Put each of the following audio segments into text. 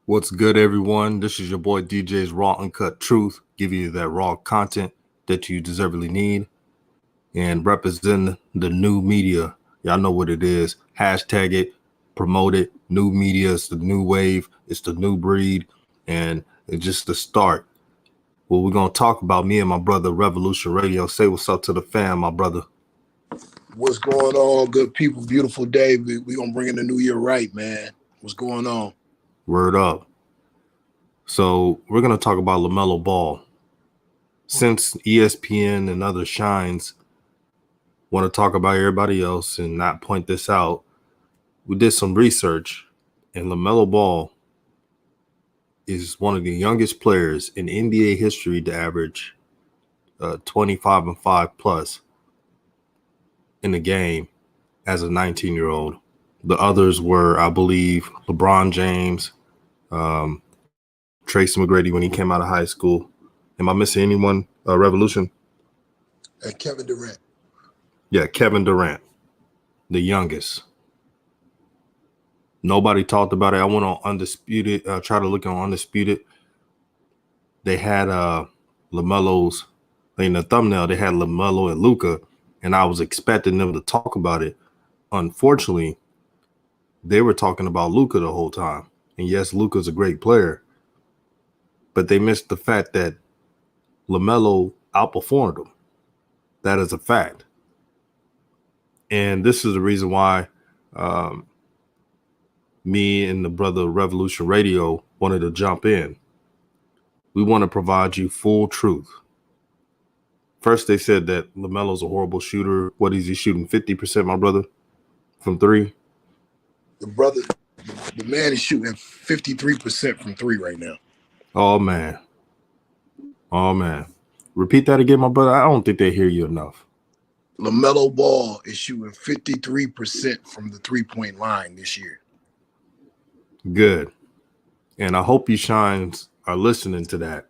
What's good, everyone? This is your boy DJ's Raw Uncut Truth, give you that raw content that you deservedly need, and represent the new media. Y'all know what it is. Hashtag it, promote it. New media is the new wave. It's the new breed, and it's just the start. Well, we're going to talk about me and my brother, Revolution Radio. Say what's up to the fam, my brother. What's going on, good people? Beautiful day. We're going to bring in the new year right, man. What's going on? Word up. So we're going to talk about LaMelo Ball. Since ESPN and other shines want to talk about everybody else and not point this out, we did some research, and LaMelo Ball is one of the youngest players in NBA history to average 25 and 5 plus in the game as a 19-year-old. The others were, I believe, LeBron James, Tracy McGrady when he came out of high school. Am I missing anyone? Revolution? And Kevin Durant. Yeah, Kevin Durant, the youngest. Nobody talked about it. I went on Undisputed, try to look on Undisputed. They had LaMelo's, in the thumbnail, they had LaMelo and Luka, and I was expecting them to talk about it. Unfortunately, they were talking about Luka the whole time. And yes, Luka's a great player, but they missed the fact that LaMelo outperformed him. That is a fact. And this is the reason why me and the brother Revolution Radio wanted to jump in. We want to provide you full truth. First, they said that LaMelo's a horrible shooter. What is he shooting? 50%, my brother, from three? The man is shooting 53% from three right now. Oh, man. Repeat that again, my brother. I don't think they hear you enough. LaMelo Ball is shooting 53% from the three-point line this year. Good. And I hope you Shines are listening to that.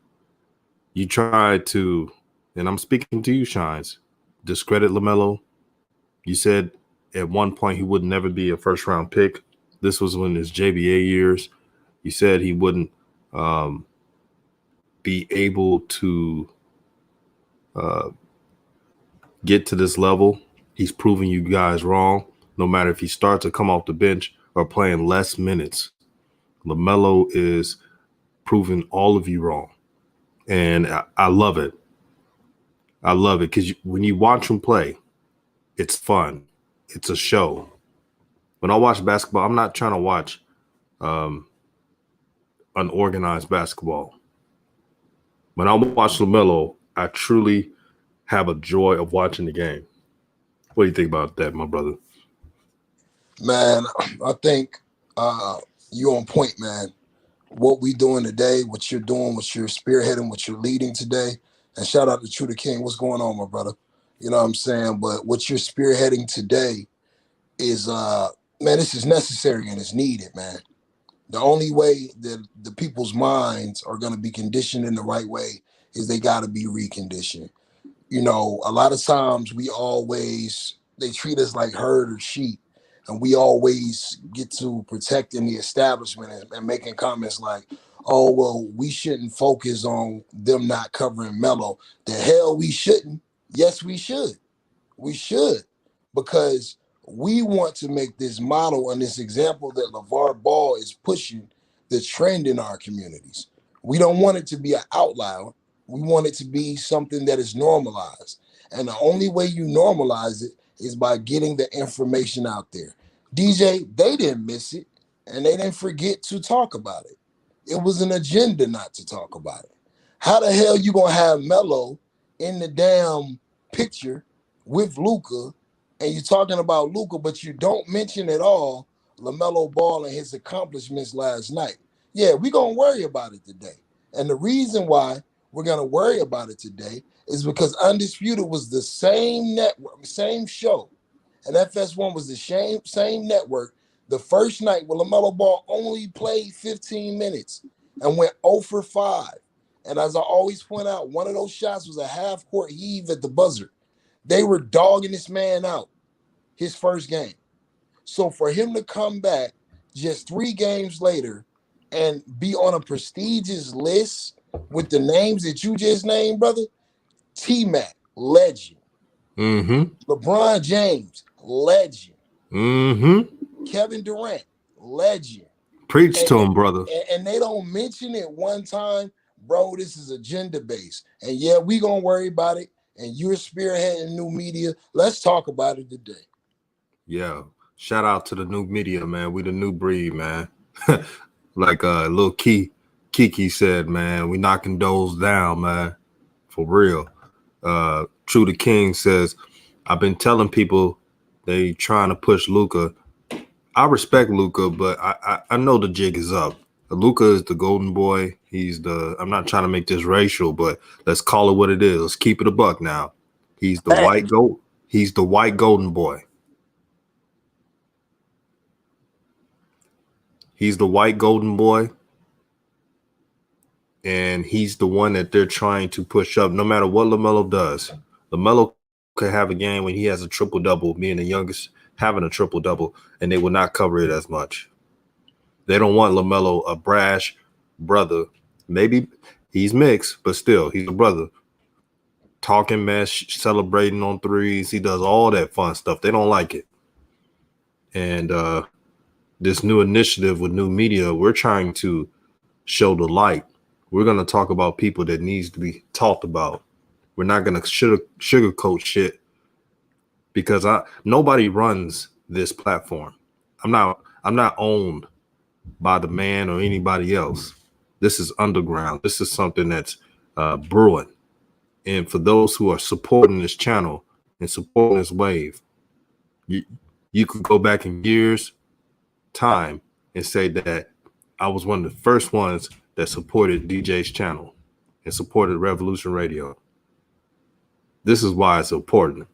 You tried to, and I'm speaking to you, Shines, discredit LaMelo. You said at one point he would never be a first-round pick. This was in his JBA years. You said he wouldn't be able to get to this level. He's proving you guys wrong. No matter if he starts to come off the bench or playing less minutes, LaMelo is proving all of you wrong. And I love it. I love it because when you watch him play, it's fun. It's a show. When I watch basketball, I'm not trying to watch unorganized basketball. When I watch LaMelo, I truly have a joy of watching the game. What do you think about that, my brother? Man, I think you're on point, man. What we doing today, what you're doing, what you're spearheading, what you're leading today, and shout out to True the King. What's going on, my brother? You know what I'm saying? But what you're spearheading today is, man, this is necessary and it's needed, man. The only way that the people's minds are going to be conditioned in the right way is they got to be reconditioned. You know, a lot of times they treat us like herd or sheep, and we always get to protecting the establishment and making comments like, oh, well, we shouldn't focus on them not covering Melo. The hell we shouldn't. Yes, we should. We should, because we want to make this model and this example that LeVar Ball is pushing the trend in our communities. We don't want it to be an outlier. We want it to be something that is normalized. And the only way you normalize it is by getting the information out there. DJ, they didn't miss it, and they didn't forget to talk about it. It was an agenda not to talk about it. How the hell you gonna have Melo in the damn picture with Luka, and you're talking about Luka, but you don't mention at all LaMelo Ball and his accomplishments last night? Yeah, we're gonna worry about it today. And the reason why we're going to worry about it today is because Undisputed was the same network, same show, and FS1 was the same network the first night where LaMelo Ball only played 15 minutes and went 0 for 5. And as I always point out, one of those shots was a half-court heave at the buzzer. They were dogging this man out his first game. So for him to come back just 3 games later and be on a prestigious list with the names that you just named, brother. T-Mac, legend. Mm-hmm. LeBron James, legend. Mm-hmm. Kevin Durant, legend. Preach And, to him, brother. and they don't mention it one time, bro. This is agenda based. And yeah, we gonna worry about it. And you're spearheading new media. Let's talk about it today. Yeah. Shout out to the new media, man. We the new breed, man. Like little Kiki said, man, we knocking those down, man. For real. True the King says, I've been telling people they trying to push Luca. I respect Luca, but I know the jig is up. Luca is the golden boy. I'm not trying to make this racial, but let's call it what it is. Let's keep it a buck now. He's the white goat. He's the white golden boy. He's the white golden boy. And he's the one that they're trying to push up no matter what LaMelo does. LaMelo could have a game when he has a triple-double, being the youngest, having a triple-double, and they will not cover it as much. They don't want LaMelo, a brash brother. Maybe he's mixed, but still, he's a brother. Talking mess, celebrating on threes. He does all that fun stuff. They don't like it. And this new initiative with new media, we're trying to show the light. We're going to talk about people that needs to be talked about. We're not going to sugarcoat shit because nobody runs this platform. I'm not owned by the man or anybody else. This is underground. This is something that's brewing. And for those who are supporting this channel and supporting this wave, you could go back in years' time and say that I was one of the first ones that supported DJ's channel and supported Revolution Radio. This is why it's important.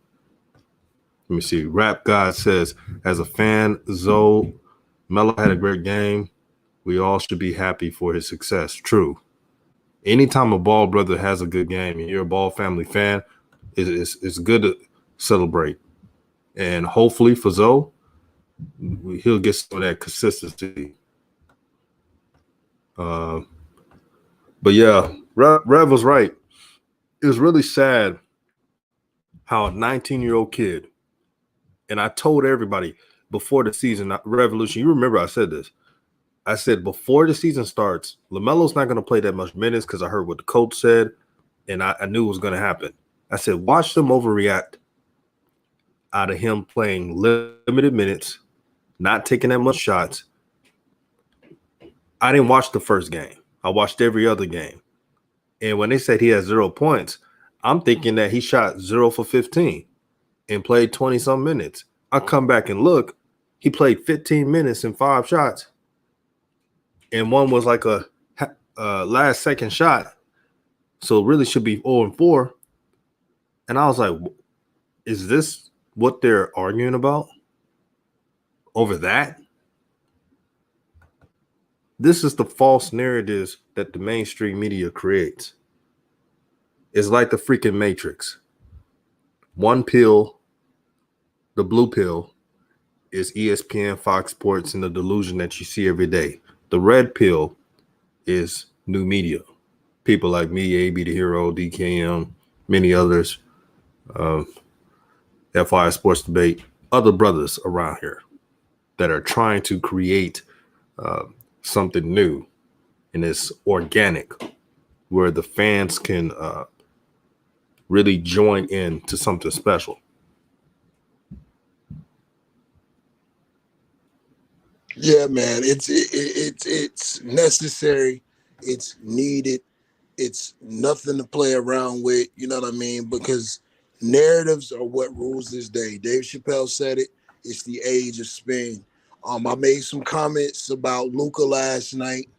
Let me see. Rap God says, as a fan, Zoe, Melo had a great game. We all should be happy for his success. True. Anytime a Ball brother has a good game and you're a Ball family fan, it's good to celebrate. And hopefully for Zoe, he'll get some of that consistency. But yeah, Rev was right. It was really sad how a 19-year-old kid, and I told everybody before the season, Revolution, you remember I said this. I said before the season starts, LaMelo's not going to play that much minutes because I heard what the coach said, and I knew it was going to happen. I said, watch them overreact out of him playing limited minutes, not taking that much shots. I didn't watch the first game. I watched every other game. And when they said he has 0 points, I'm thinking that he shot 0 for 15 and played 20-some minutes. I come back and look, he played 15 minutes and 5 shots. And one was like a last second shot. So it really should be 0-4. And I was like, is this what they're arguing about over that? This is the false narratives that the mainstream media creates. It's like the freaking Matrix. One pill, the blue pill, is ESPN, Fox Sports, and the delusion that you see every day. The red pill is new media. People like me, AB the Hero, DKM, many others, FI Sports Debate, other brothers around here that are trying to create something new, and it's organic, where the fans can really join in to something special. Yeah, man, it's necessary. It's needed. It's nothing to play around with. You know what I mean? Because narratives are what rules this day. Dave Chappelle said it. It's the age of spin. I made some comments about Luca last night,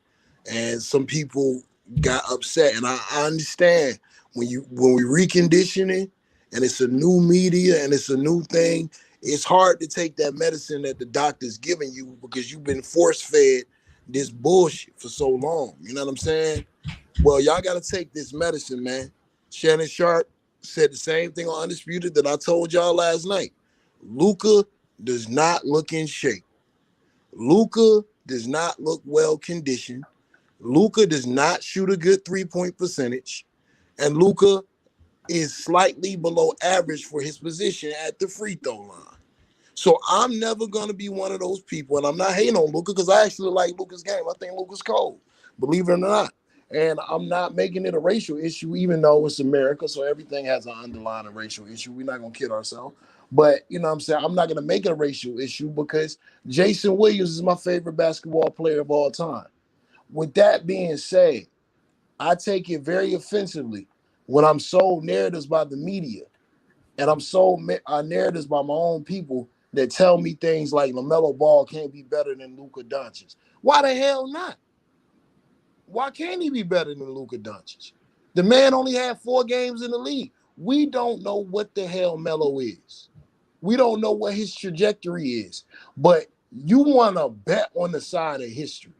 and some people got upset. And I understand when we reconditioning and it's a new media and it's a new thing, it's hard to take that medicine that the doctor's giving you because you've been force fed this bullshit for so long. You know what I'm saying? Well, y'all got to take this medicine, man. Shannon Sharp said the same thing on Undisputed that I told y'all last night. Luca does not look in shape. Luca does not look well conditioned. Luka does not shoot a good 3-point percentage. And Luka is slightly below average for his position at the free throw line. So I'm never going to be one of those people. And I'm not hating on Luka because I actually like Luka's game. I think Luka's cold, believe it or not. And I'm not making it a racial issue, even though it's America. So everything has an underlying racial issue. We're not going to kid ourselves. But, you know what I'm saying? I'm not going to make it a racial issue because Jason Williams is my favorite basketball player of all time. With that being said, I take it very offensively when I'm sold narratives by the media and I'm sold narratives by my own people that tell me things like LaMelo Ball can't be better than Luka Doncic. Why the hell not? Why can't he be better than Luka Doncic? The man only had 4 games in the league. We don't know what the hell Melo is. We don't know what his trajectory is. But you want to bet on the side of history.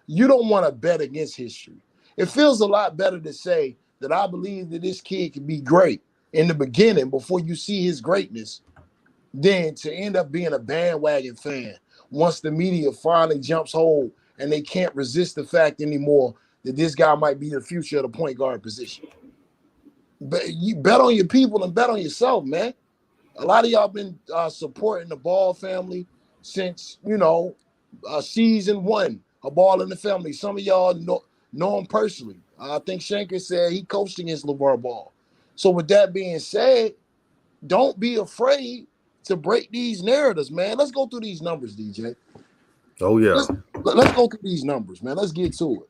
You don't want to bet against history. It feels a lot better to say that I believe that this kid can be great in the beginning before you see his greatness than to end up being a bandwagon fan once the media finally jumps hold and they can't resist the fact anymore that this guy might be the future of the point guard position. But you bet on your people and bet on yourself, man. A lot of y'all been supporting the Ball family since, season 1, a Ball in the Family. Some of y'all know him personally. I think Shanker said he coached against LeVar Ball. So with that being said, don't be afraid to break these narratives, man. Let's go through these numbers, DJ. Oh, yeah. Let's go through these numbers, man. Let's get to it.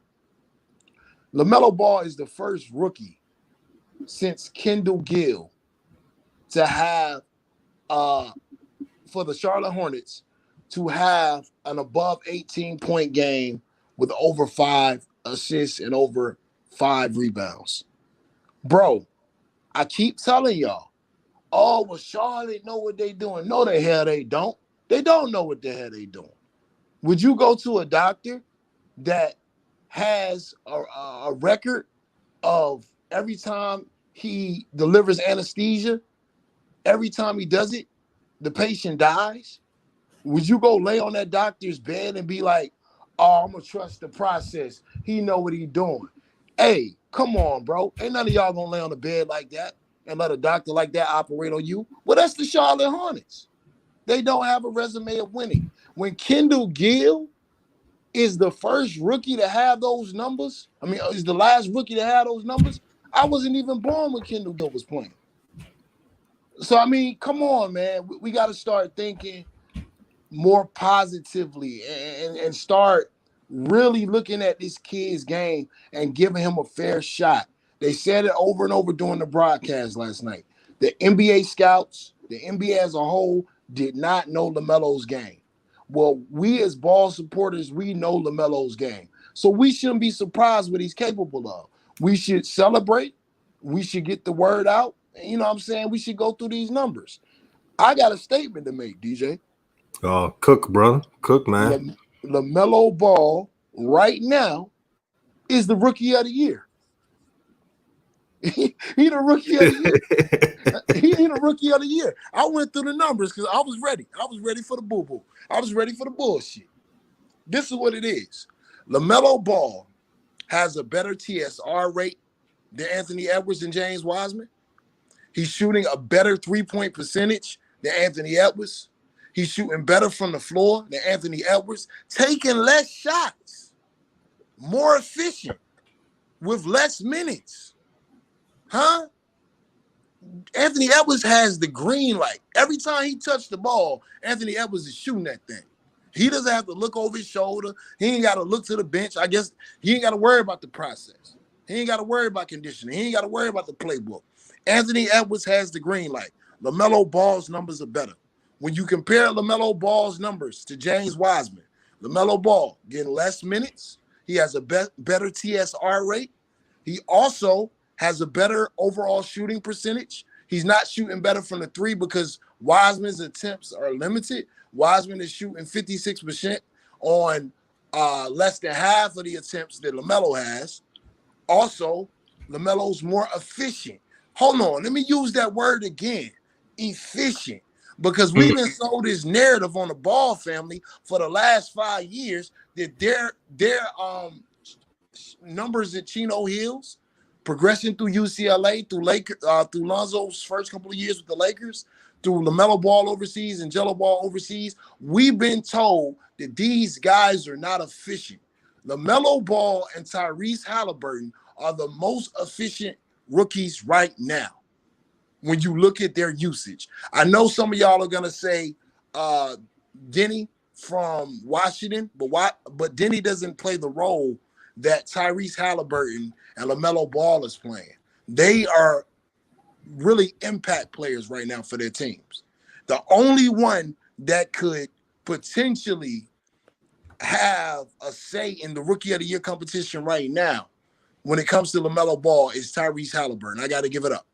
LaMelo Ball is the first rookie since Kendall Gill to have, for the Charlotte Hornets, to have an above 18-point game with over 5 assists and over 5 rebounds. Bro, I keep telling y'all, oh, well, Charlotte know what they doing. No, the hell they don't. They don't know what the hell they doing. Would you go to a doctor that has a record of every time he delivers anesthesia, every time he does it, the patient dies? Would you go lay on that doctor's bed and be like, oh, I'm going to trust the process. He know what he doing. Hey, come on, bro. Ain't none of y'all going to lay on the bed like that and let a doctor like that operate on you. Well, that's the Charlotte Hornets. They don't have a resume of winning. When Kendall Gill is the first rookie to have those numbers, is the last rookie to have those numbers, I wasn't even born when Kendall Gill was playing. So, come on, man. We got to start thinking more positively and start really looking at this kid's game and giving him a fair shot. They said it over and over during the broadcast last night. The NBA scouts, the NBA as a whole, did not know LaMelo's game. Well, we as Ball supporters, we know LaMelo's game. So we shouldn't be surprised what he's capable of. We should celebrate. We should get the word out. You know what I'm saying? We should go through these numbers. I got a statement to make, DJ. Cook, brother. Cook, man. LaMelo Ball right now is the rookie of the year. He the rookie of the year. He the rookie of the year. I went through the numbers because I was ready. I was ready for the boo-boo. I was ready for the bullshit. This is what it is. LaMelo Ball has a better TSR rate than Anthony Edwards and James Wiseman. He's shooting a better 3-point percentage than Anthony Edwards. He's shooting better from the floor than Anthony Edwards, taking less shots, more efficient, with less minutes. Huh? Anthony Edwards has the green light. Every time he touched the ball, Anthony Edwards is shooting that thing. He doesn't have to look over his shoulder. He ain't got to look to the bench. I guess he ain't got to worry about the process. He ain't got to worry about conditioning. He ain't got to worry about the playbook. Anthony Edwards has the green light. LaMelo Ball's numbers are better. When you compare LaMelo Ball's numbers to James Wiseman, LaMelo Ball getting less minutes. He has a better TSR rate. He also has a better overall shooting percentage. He's not shooting better from the 3 because Wiseman's attempts are limited. Wiseman is shooting 56% on less than half of the attempts that LaMelo has. Also, LaMelo's more efficient. Hold on, let me use that word again. Efficient. because we've been sold this narrative on the Ball family for the last 5 years that their numbers at Chino Hills, progression through UCLA, through Lonzo's first couple of years with the Lakers, through LaMelo Ball overseas and Jello Ball overseas, we've been told that these guys are not efficient. LaMelo Ball and Tyrese Halliburton are the most efficient rookies right now when you look at their usage. I know some of y'all are going to say Denny from Washington, but Denny doesn't play the role that Tyrese Halliburton and LaMelo Ball is playing. They are really impact players right now for their teams. The only one that could potentially have a say in the Rookie of the Year competition right now when it comes to LaMelo Ball is Tyrese Halliburton. I got to give it up.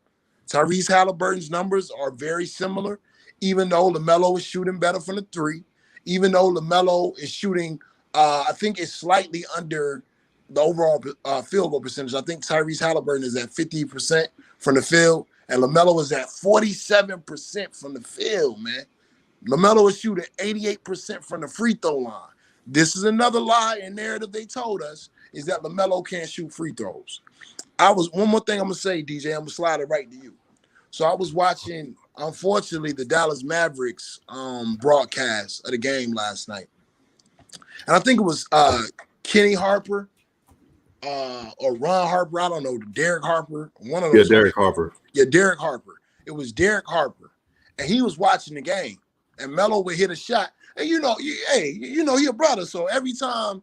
Tyrese Halliburton's numbers are very similar, even though LaMelo is shooting better from the three, even though LaMelo is shooting, I think it's slightly under the overall field goal percentage. I think Tyrese Halliburton is at 50% from the field, and LaMelo is at 47% from the field, man. LaMelo is shooting 88% from the free throw line. This is another lie and narrative they told us, is that LaMelo can't shoot free throws. One more thing I'm going to say, DJ, I'm going to slide it right to you. So I was watching, unfortunately, the Dallas Mavericks broadcast of the game last night. And I think it was Kenny Harper or Ron Harper. I don't know, Derek Harper. One of those. Yeah, Derek Harper. Yeah, Derek Harper. It was Derek Harper. And he was watching the game. And Melo would hit a shot. And you know, he a brother. So every time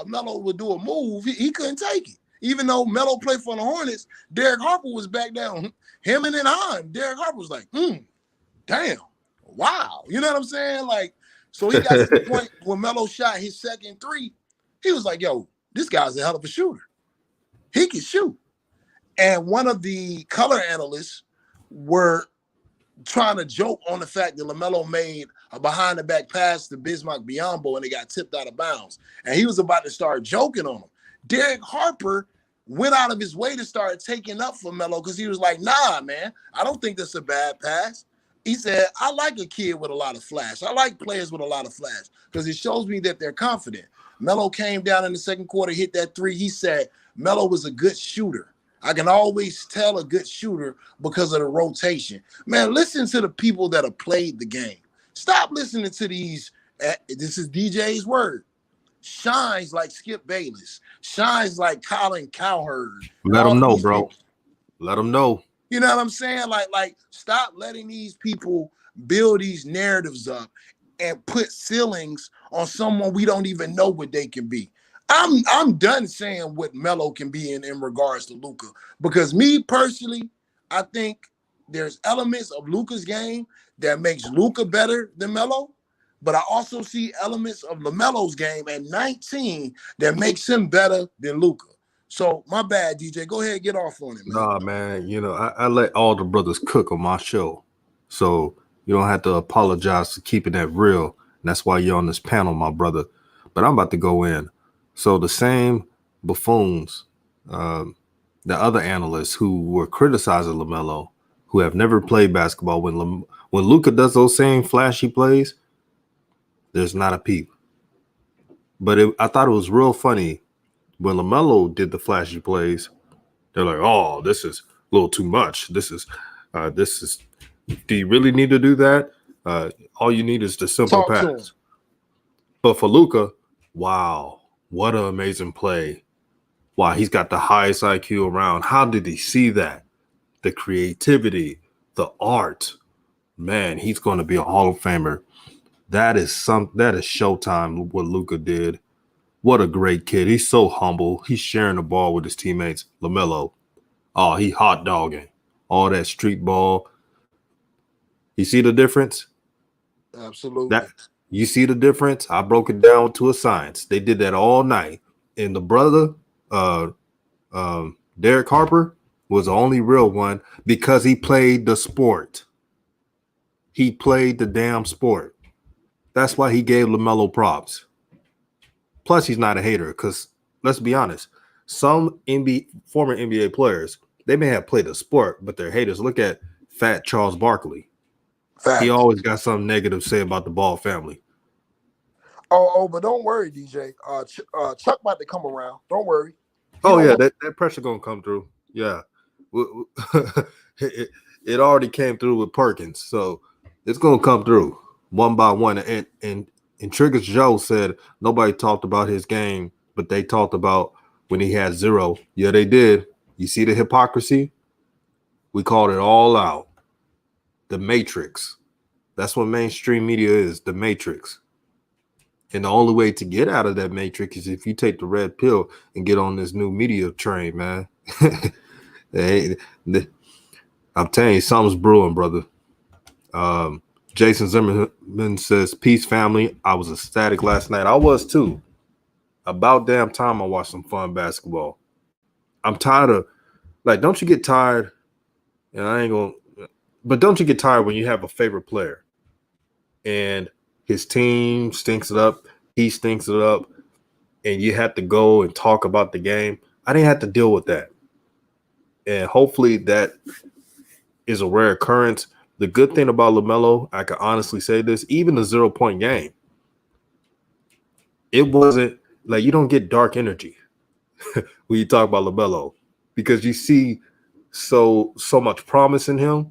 Melo would do a move, he couldn't take it. Even though Melo played for the Hornets, Derek Harper was back down. Him and then on. Derek Harper was like, damn, wow. You know what I'm saying? Like, so he got to the point when Melo shot his second three, he was like, yo, this guy's a hell of a shooter. He can shoot. And one of the color analysts were trying to joke on the fact that LaMelo made a behind-the-back pass to Bismack Biyombo and it got tipped out of bounds. And he was about to start joking on him. Derek Harper went out of his way to start taking up for Melo because he was like, nah, man, I don't think that's a bad pass. He said, I like a kid with a lot of flash. I like players with a lot of flash because it shows me that they're confident. Melo came down in the second quarter, hit that three. He said, Melo was a good shooter. I can always tell a good shooter because of the rotation. Man, listen to the people that have played the game. Stop listening to these, this is DJ's word, shines like Skip Bayless, shines like Colin Cowherd. Let them know, bro. Let them know. You know what I'm saying? Like, stop letting these people build these narratives up and put ceilings on someone we don't even know what they can be. I'm done saying what Melo can be in regards to Luka, because me personally, I think there's elements of Luka's game that makes Luka better than Melo, but I also see elements of LaMelo's game at 19 that makes him better than Luka. So my bad, DJ. Go ahead and get off on it, man. Nah, man. You know, I let all the brothers cook on my show, so you don't have to apologize for keeping that real. And that's why you're on this panel, my brother. But I'm about to go in. So the same buffoons, the other analysts who were criticizing LaMelo, who have never played basketball, when Luka does those same flashy plays, there's not a peep. But I thought it was real funny when LaMelo did the flashy plays. They're like, "Oh, this is a little too much. This is. Do you really need to do that? All you need is the simple pass." But for Luka, wow. What an amazing play. Wow, he's got the highest IQ around. How did he see that? The creativity, the art. Man, he's going to be a Hall of Famer. That is showtime, what Luka did. What a great kid. He's so humble. He's sharing the ball with his teammates. LaMelo. Oh, he hot dogging. All that street ball. You see the difference? Absolutely. You see the difference? I broke it down to a science. They did that all night. And the brother, Derek Harper, was the only real one because he played the sport. He played the damn sport. That's why he gave LaMelo props. Plus, he's not a hater because, let's be honest, some former NBA players, they may have played the sport, but they're haters. Look at Fat Charles Barkley. He Facts. always got something negative to say about the Ball family. But don't worry, DJ. Chuck about to come around. Don't worry. He Oh don't yeah, want. that pressure gonna come through. Yeah, it, it already came through with Perkins, so it's gonna come through one by one. And Triggers Joe said nobody talked about his game, but they talked about when he had 0. Yeah, they did. You see the hypocrisy? We called it all out. The Matrix. That's what mainstream media is. The Matrix. And the only way to get out of that matrix is if you take the red pill and get on this new media train, man. I'm telling you, something's brewing, brother. Jason Zimmerman says, "Peace, family. I was ecstatic last night. I was too. About damn time I watched some fun basketball. I'm tired of, like, don't you get tired? And I ain't gonna, but don't you get tired when you have a favorite player and his team stinks it up, he stinks it up, and you have to go and talk about the game? I didn't have to deal with that. And hopefully that is a rare occurrence. The good thing about LaMelo, I can honestly say this, even the 0-point game, it wasn't like you don't get dark energy when you talk about LaMelo because you see so much promise in him.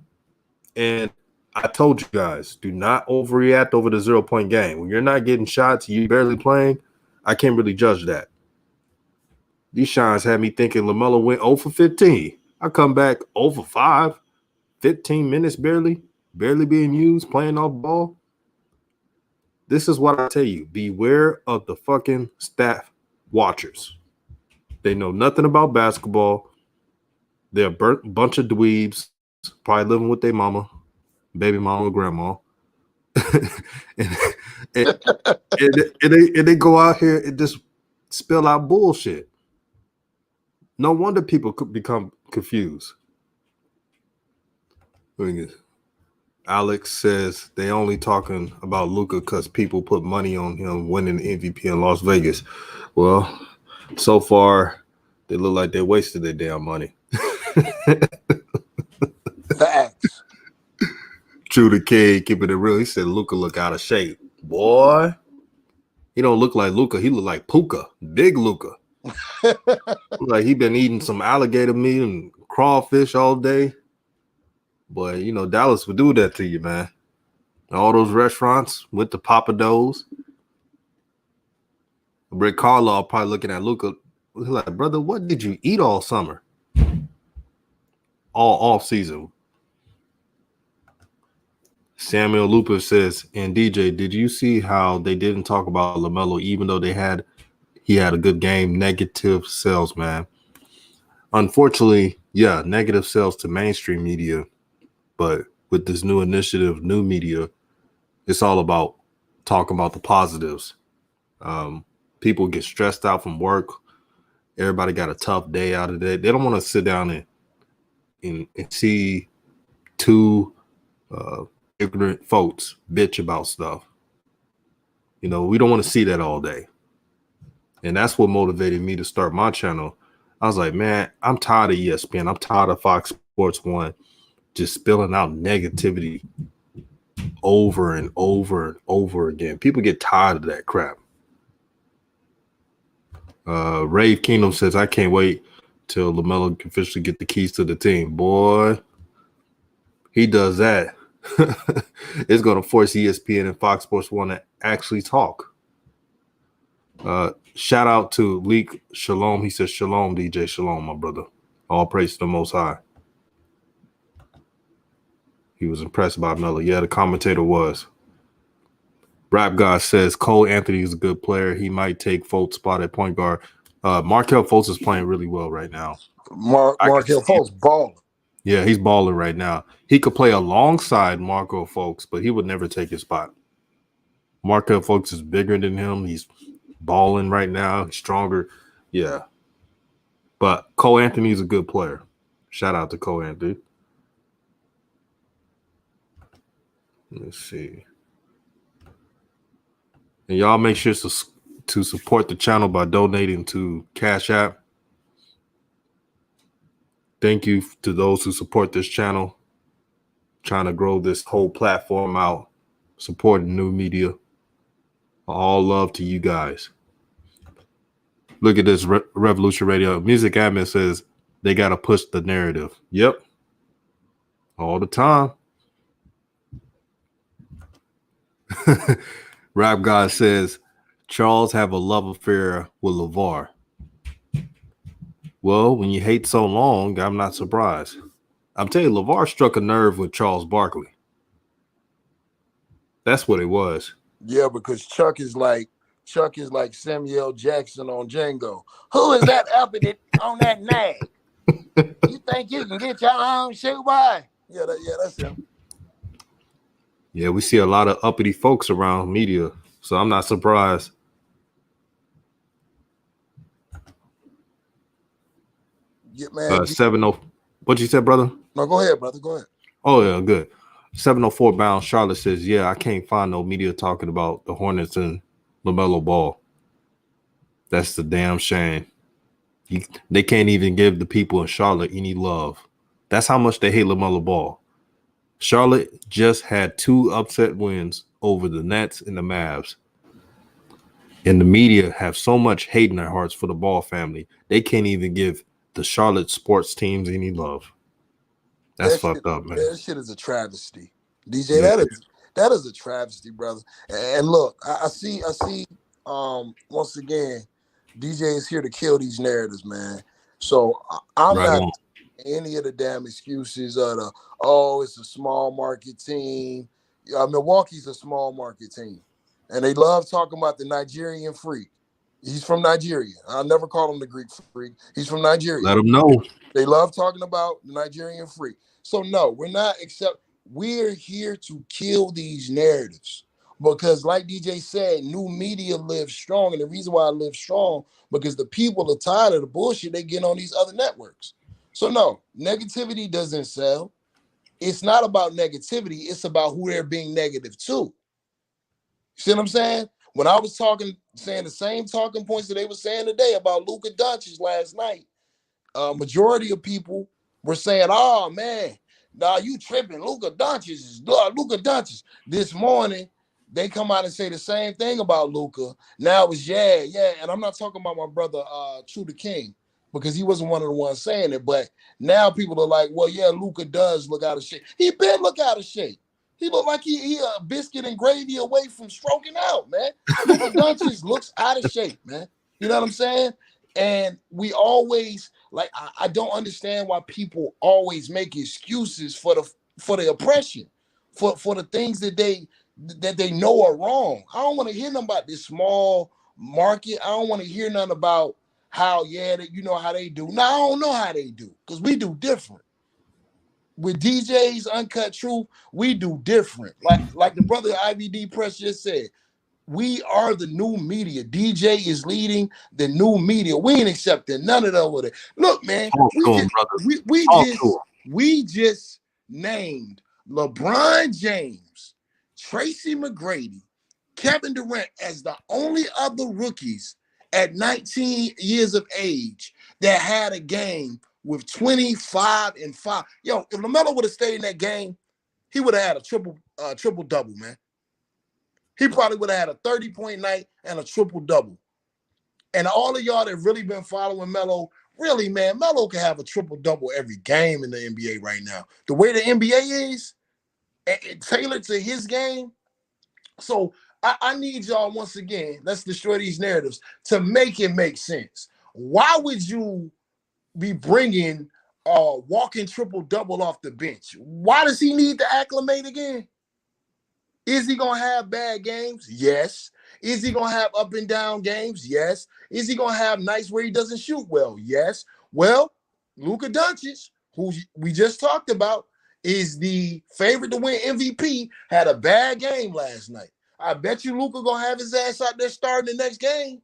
And I told you guys, do not overreact over the 0-point game. When you're not getting shots, you barely playing, I can't really judge that. These shines had me thinking LaMelo went 0 for 15. I come back 0 for 5, 15 minutes barely being used, playing off ball. This is what I tell you. Beware of the fucking staff watchers. They know nothing about basketball. They're a bunch of dweebs, probably living with their mama, baby mama, grandma. and, and, and they go out here and just spill out bullshit. No wonder people could become confused. Alex says they only talking about Luka because people put money on him winning the MVP in Las Vegas. Well, so far they look like they wasted their damn money. Facts. True the kid, keeping it real. He said Luka look out of shape. Boy, he don't look like Luka. He look like Puka, big Luka. Like he been eating some alligator meat and crawfish all day. But you know, Dallas would do that to you, man. All those restaurants went to Papa Do's. Rick Carlisle probably looking at Luka like, brother, what did you eat all summer? All off season. Samuel Looper says, and DJ, did you see how they didn't talk about LaMelo even though he had a good game? Negative sales, man. Unfortunately, yeah, negative sales to mainstream media. But with this new initiative, new media, it's all about talking about the positives. People get stressed out from work. Everybody got a tough day out of it. They don't want to sit down and see two ignorant folks bitch about stuff. You know, we don't want to see that all day. And that's what motivated me to start my channel. I was like, man, I'm tired of ESPN. I'm tired of Fox Sports 1 just spilling out negativity over and over and over again. People get tired of that crap. Rave Kingdom says, I can't wait till LaMelo can officially get the keys to the team. Boy, he does that. It's going to force ESPN and Fox Sports 1 to actually talk. Shout out to Leek Shalom. He says, Shalom, DJ Shalom, my brother. All praise to the Most High. He was impressed by Melo. Yeah, the commentator was. Rap God says, Cole Anthony is a good player. He might take Fultz's spot at point guard. Markelle Fultz is playing really well right now. Markelle Fultz balling. Yeah, he's balling right now. He could play alongside Markelle Fultz, but he would never take his spot. Markelle Fultz is bigger than him. He's balling right now. He's stronger. Yeah. But Cole Anthony is a good player. Shout out to Cole Anthony. Let's see. And y'all make sure to support the channel by donating to Cash App. Thank you to those who support this channel. trying to grow this whole platform out, supporting new media. All love to you guys. Look at this Revolution Radio. Music admin says they got to push the narrative. Yep. All the time. Rap God says Charles have a love affair with LeVar. Well, when you hate so long, I'm not surprised. I'm telling you, LeVar struck a nerve with Charles Barkley. That's what it was. Yeah, because Chuck is like Samuel Jackson on Django. Who is that uppity on that nag? You think you can get your own shoe, boy? Yeah, that's him. Yeah, we see a lot of uppity folks around media, so I'm not surprised. Yeah, man. 70. What you said, brother? No, go ahead, brother. Go ahead. Oh yeah, good. 704 Bound Charlotte says, yeah, I can't find no media talking about the Hornets and LaMelo Ball. That's the damn shame. They can't even give the people in Charlotte any love. That's how much they hate LaMelo Ball. Charlotte just had 2 upset wins over the Nets and the Mavs. And the media have so much hate in their hearts for the Ball family, they can't even give the Charlotte sports teams any love. That's fucked up, man. That shit is a travesty. DJ, yeah. That is a travesty, brother. And look, I see once again, DJ is here to kill these narratives, man. So I'm not any of the damn excuses of it's a small market team. Milwaukee's a small market team. And they love talking about the Nigerian freak. He's from Nigeria. I'll never call him the Greek freak. He's from Nigeria. Let him know. They love talking about the Nigerian freak. So no, we're here to kill these narratives. Because like DJ said, new media lives strong. And the reason why I live strong, because the people are tired of the bullshit they get on these other networks. So no, negativity doesn't sell. It's not about negativity. It's about who they're being negative to. You see what I'm saying? When I was saying the same talking points that they were saying today about Luka Doncic last night, majority of people were saying, oh, man, nah, you tripping. Luka Doncic. This morning, they come out and say the same thing about Luka. Now it's yeah. And I'm not talking about my brother, True the King, because he wasn't one of the ones saying it. But now people are like, well, yeah, Luka does look out of shape. He been look out of shape. He looked like he a biscuit and gravy away from stroking out, man. Luka Doncic looks out of shape, man. You know what I'm saying? And we always, like, I don't understand why people always make excuses for the oppression, for the things that they know are wrong. I don't want to hear nothing about this small market. I don't want to hear nothing about how, that you know how they do. No, I don't know how they do, because we do different. With DJ's Uncut Truth, we do different. Like the brother IVD Press just said, we are the new media. DJ is leading the new media. We ain't accepting none of that over there. Look, man, we just named LeBron James, Tracy McGrady, Kevin Durant as the only other rookies at 19 years of age that had a game with 25 and 5. Yo, if LaMelo would have stayed in that game, he would have had a triple-double, man. He probably would have had a 30-point night and a triple-double. And all of y'all that really been following Melo, really, man, Melo can have a triple-double every game in the NBA right now. The way the NBA is, tailored to his game. So I need y'all, once again, let's destroy these narratives, to make it make sense. Why would you be bringing walking triple-double off the bench? Why does he need to acclimate again? Is he going to have bad games? Yes. Is he going to have up and down games? Yes. Is he going to have nights where he doesn't shoot well? Yes. Well, Luka Doncic, who we just talked about, is the favorite to win MVP, had a bad game last night. I bet you Luka going to have his ass out there starting the next game.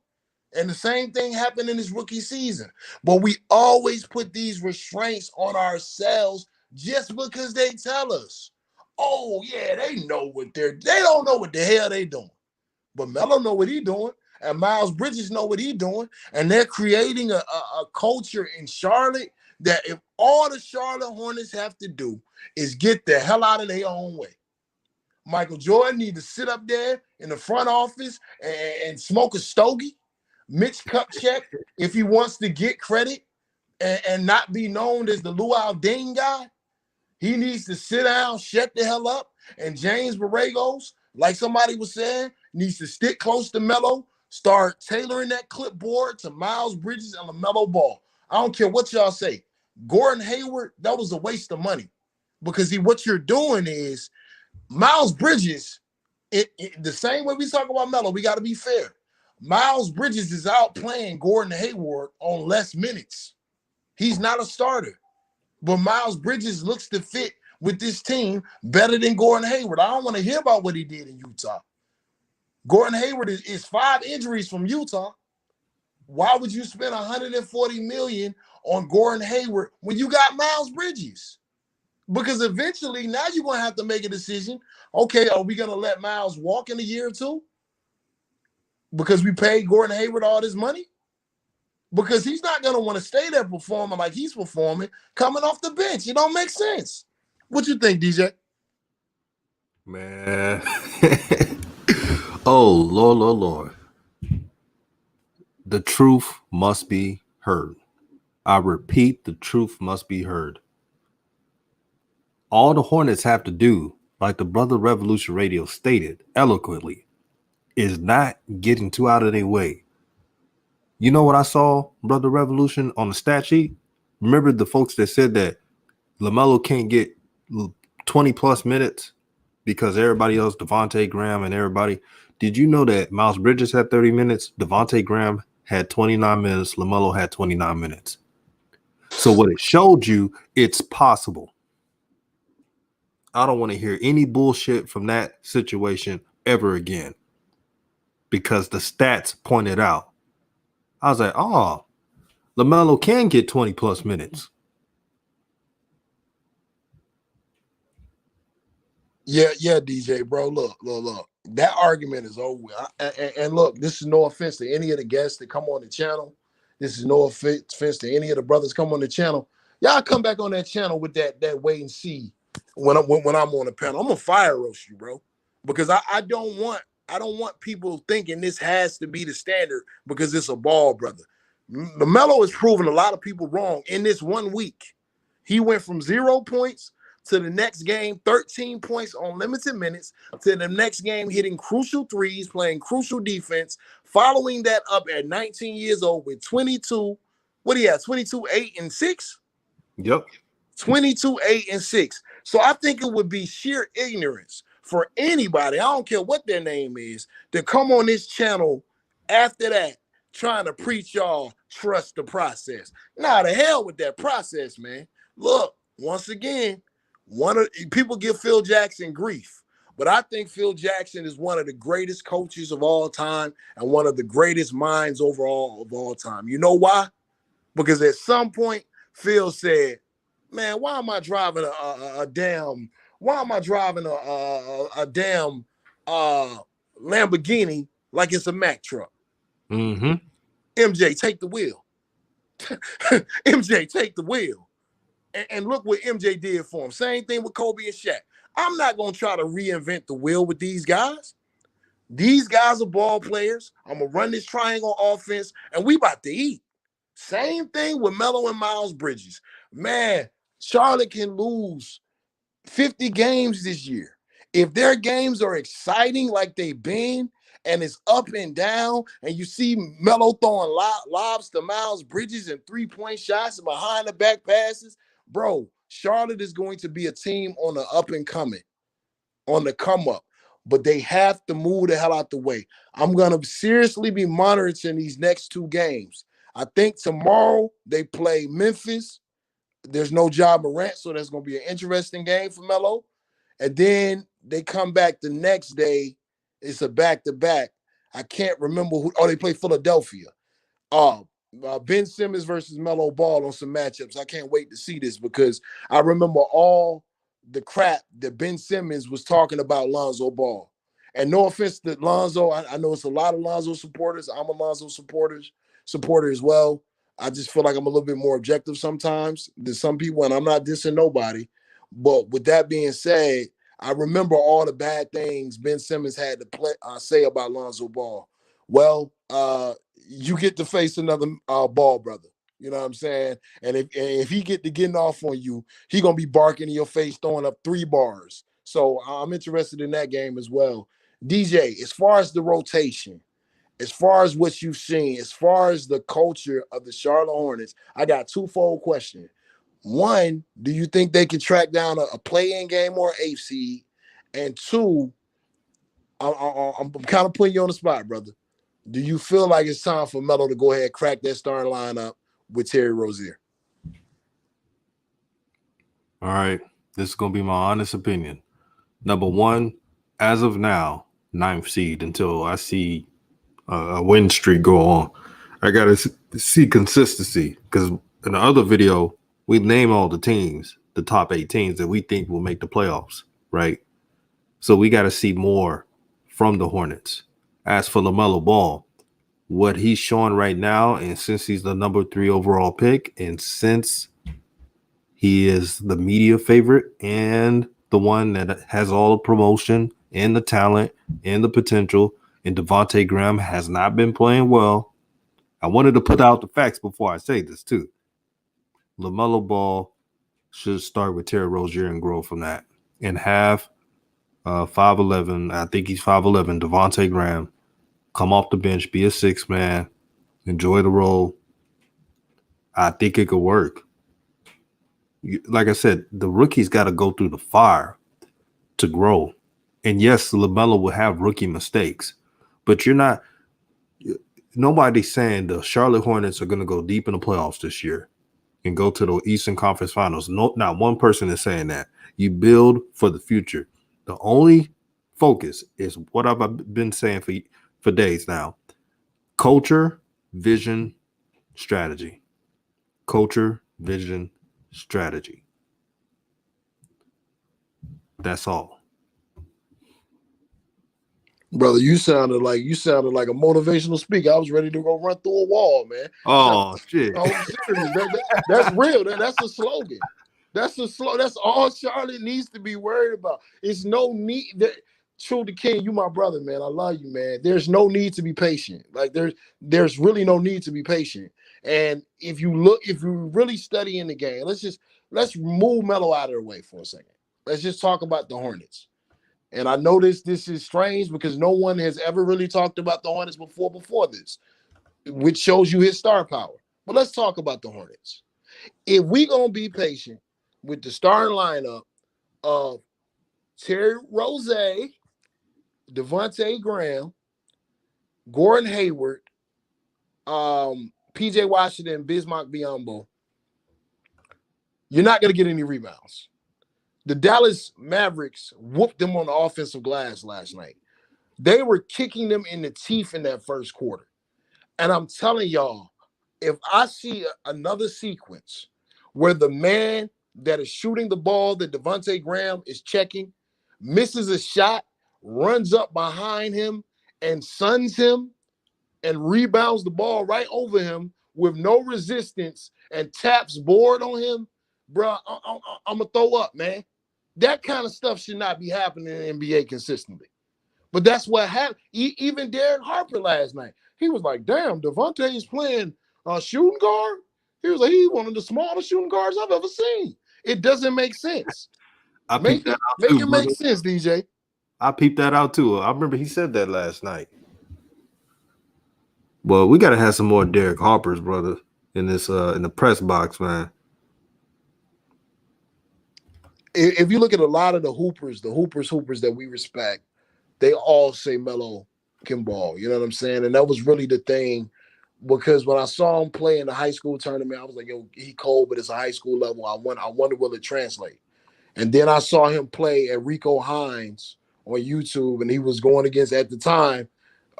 And the same thing happened in his rookie season. But we always put these restraints on ourselves just because they tell us. Oh, yeah, they don't know what the hell they doing. But Melo know what he doing, and Miles Bridges know what he doing, and they're creating a culture in Charlotte that if all the Charlotte Hornets have to do is get the hell out of their own way, Michael Jordan need to sit up there in the front office and smoke a stogie, Mitch Kupchak, if he wants to get credit and not be known as the Luau Ding guy. He needs to sit down, shut the hell up, and James Borregos, like somebody was saying, needs to stick close to Melo, start tailoring that clipboard to Miles Bridges and LaMelo Ball. I don't care what y'all say. Gordon Hayward, that was a waste of money because what you're doing is Miles Bridges, the same way we talk about Melo, we got to be fair. Miles Bridges is out playing Gordon Hayward on less minutes. He's not a starter. But Miles Bridges looks to fit with this team better than Gordon Hayward. I don't want to hear about what he did in Utah. Gordon Hayward is 5 injuries from Utah. Why would you spend $140 million on Gordon Hayward when you got Miles Bridges? Because eventually now you're going to have to make a decision. Okay, are we going to let Miles walk in a year or two? Because we paid Gordon Hayward all this money? Because he's not going to want to stay there performing like he's performing coming off the bench. It don't make sense. What you think, DJ? Man. Oh, Lord. The truth must be heard. I repeat, the truth must be heard. All the Hornets have to do, like the Brother Revolution Radio stated eloquently, is not getting too out of their way. You know what I saw, Brother Revolution, on the stat sheet? Remember the folks that said that LaMelo can't get 20-plus minutes because everybody else, Devontae Graham and everybody. Did you know that Miles Bridges had 30 minutes? Devontae Graham had 29 minutes. LaMelo had 29 minutes. So what it showed you, it's possible. I don't want to hear any bullshit from that situation ever again because the stats pointed out. I was like, oh, LaMelo can get 20-plus minutes. Yeah, DJ, bro. Look. That argument is over. And look, this is no offense to any of the guests that come on the channel. This is no offense to any of the brothers come on the channel. Y'all come back on that channel with that wait and see when I'm on the panel. I'm gonna fire roast you, bro, because I don't want people thinking this has to be the standard because it's a ball, brother. LaMelo has proven a lot of people wrong in this 1 week. He went from 0 points to the next game, 13 points on limited minutes, to the next game hitting crucial threes, playing crucial defense, following that up at 19 years old with 22, what do you have, 22, 8, and 6? Yep. 22, 8, and 6. So I think it would be sheer ignorance for anybody, I don't care what their name is, to come on this channel after that trying to preach y'all trust the process. Nah, the hell with that process, man. Look, once again, people give Phil Jackson grief, but I think Phil Jackson is one of the greatest coaches of all time and one of the greatest minds overall of all time. You know why? Because at some point, Phil said, "Man, why am I driving a damn Lamborghini like it's a Mack truck?" Mm-hmm. MJ, take the wheel. MJ, take the wheel. And look what MJ did for him. Same thing with Kobe and Shaq. I'm not going to try to reinvent the wheel with these guys. These guys are ball players. I'm going to run this triangle offense, and we about to eat. Same thing with Melo and Miles Bridges. Man, Charlotte can lose 50 games this year. If their games are exciting like they've been, and it's up and down, and you see Melo throwing lobs to Miles Bridges and three-point shots and behind the back passes, bro, Charlotte is going to be a team on the up and coming, on the come up. But they have to move the hell out the way. I'm going to seriously be monitoring these next 2 games. I think tomorrow they play Memphis. There's no Ja Morant, so that's going to be an interesting game for Melo. And then they come back the next day. It's a back-to-back. I can't remember who. Oh, they play Philadelphia. Ben Simmons versus Melo Ball on some matchups. I can't wait to see this because I remember all the crap that Ben Simmons was talking about Lonzo Ball. And no offense to Lonzo, I know it's a lot of Lonzo supporters. I'm a Lonzo supporter as well. I just feel like I'm a little bit more objective sometimes than some people, and I'm not dissing nobody. But with that being said, I remember all the bad things Ben Simmons had to say about Lonzo Ball. Well, you get to face another Ball brother. You know what I'm saying? And if he get to getting off on you, he gonna be barking in your face, throwing up 3 bars. So I'm interested in that game as well. DJ, as far as the rotation, as far as what you've seen, as far as the culture of the Charlotte Hornets, I got twofold question. One, do you think they can track down a play-in game or an 8th seed? And two, I'm kind of putting you on the spot, brother. Do you feel like it's time for Melo to go ahead and crack that starting lineup with Terry Rozier? All right. This is going to be my honest opinion. Number one, as of now, 9th seed until I see a win streak go on. I got to see consistency because in the other video, we name all the teams, the top 8 teams that we think will make the playoffs, right? So we got to see more from the Hornets. As for LaMelo Ball, what he's showing right now, and since he's the number 3 overall pick, and since he is the media favorite and the one that has all the promotion and the talent and the potential, and Devontae Graham has not been playing well. I wanted to put out the facts before I say this too. LaMelo Ball should start with Terry Rozier and grow from that, and have 5'11", I think he's 5'11", Devontae Graham come off the bench, be a 6-man, enjoy the role. I think it could work. Like I said, the rookies got to go through the fire to grow. And yes, LaMelo will have rookie mistakes, but nobody's saying the Charlotte Hornets are going to go deep in the playoffs this year and go to the Eastern Conference Finals. No, not one person is saying that. You build for the future. The only focus is what I've been saying for days now. Culture, vision, strategy. Culture, vision, strategy. That's all. Brother, you sounded like a motivational speaker. I was ready to go run through a wall, man. Oh, shit. I'm serious. That's real. That's a slogan. That's all Charlotte needs to be worried about. It's no need. True to King, you my brother, man. I love you, man. There's no need to be patient. Like there's really no need to be patient. And if you really study in the game, let's move Melo out of the way for a second. Let's just talk about the Hornets. And I know this is strange because no one has ever really talked about the Hornets before this, which shows you his star power. But let's talk about the Hornets. If we gonna be patient with the starting lineup of Terry Rozier, Devontae Graham, Gordon Hayward, PJ Washington, Bismack Biyombo, you're not gonna get any rebounds. The Dallas Mavericks whooped them on the offensive glass last night. They were kicking them in the teeth in that first quarter. And I'm telling y'all, if I see another sequence where the man that is shooting the ball that Devontae Graham is checking misses a shot, runs up behind him and suns him and rebounds the ball right over him with no resistance and taps board on him, bro, I'm going to throw up, man. That kind of stuff should not be happening in the NBA consistently. But that's what happened. Even Derek Harper last night, he was like, damn, Devontae is playing shooting guard. He was like, he's one of the smallest shooting guards I've ever seen. It doesn't make sense. Make it make sense, DJ. I peeped that out too. I remember he said that last night. Well, we got to have some more Derek Harpers, brother, in this in the press box, man. If you look at a lot of the hoopers that we respect, they all say Melo can ball. You know what I'm saying? And that was really the thing, because when I saw him play in the high school tournament, I was like, yo, he cold, but it's a high school level. I wonder will it translate? And then I saw him play at Rico Hines on YouTube, and he was going against, at the time,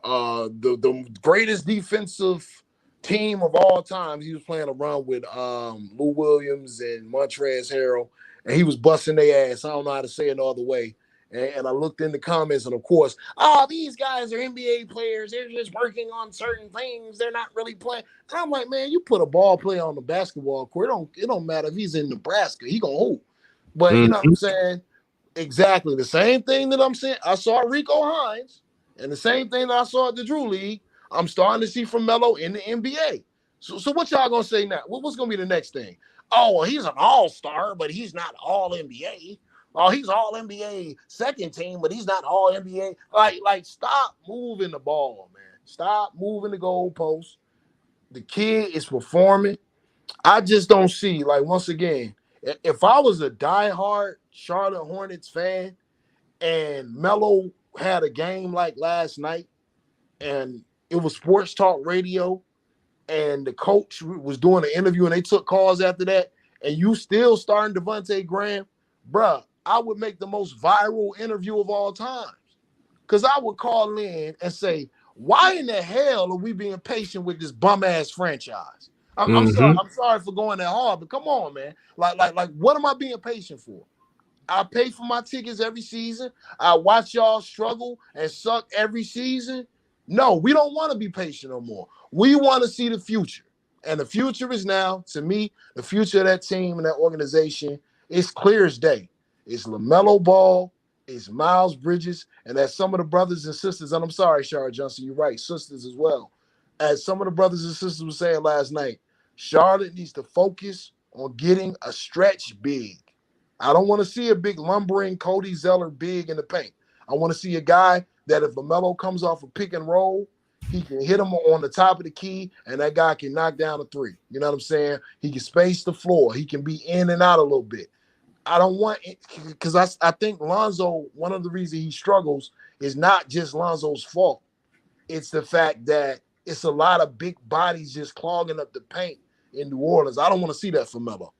the greatest defensive team of all time. He was playing a run with Lou Williams and Montrezl Harrell, and he was busting their ass. I don't know how to say it no other way. And I looked in the comments, and of course, oh, these guys are NBA players. They're just working on certain things. They're not really playing. And I'm like, man, you put a ball player on the basketball court. It don't matter if he's in Nebraska. He gonna hoop. But you know what I'm saying? Exactly the same thing that I'm saying. I saw Rico Hines, and the same thing that I saw at the Drew League. I'm starting to see from Melo in the NBA. So what y'all gonna say now? What's gonna be the next thing? Oh, well, he's an all-star, but he's not all NBA. Oh, he's all NBA second team, but he's not all NBA. Like, stop moving the ball, man. Stop moving the goalposts. The kid is performing. I just don't see, like, once again, if I was a diehard Charlotte Hornets fan and Melo had a game like last night and it was sports talk radio and the coach was doing an interview and they took calls after that, and you still starting Devontae Graham, bruh, I would make the most viral interview of all times. Because I would call in and say, why in the hell are we being patient with this bum-ass franchise? I'm sorry for going that hard, but come on, man. Like, what am I being patient for? I pay for my tickets every season. I watch y'all struggle and suck every season. No, we don't want to be patient no more. We want to see the future. And the future is now, to me, the future of that team and that organization is clear as day. It's LaMelo Ball, it's Miles Bridges, and as some of the brothers and sisters, and I'm sorry, Shara Johnson, you're right, sisters as well. As some of the brothers and sisters were saying last night, Charlotte needs to focus on getting a stretch big. I don't want to see a big lumbering Cody Zeller big in the paint. I want to see a guy that if LaMelo comes off a pick and roll, he can hit him on the top of the key, and that guy can knock down a three. You know what I'm saying? He can space the floor. He can be in and out a little bit. I don't want it because I think Lonzo, one of the reasons he struggles is not just Lonzo's fault. It's the fact that it's a lot of big bodies just clogging up the paint in New Orleans. I don't want to see that for Melo.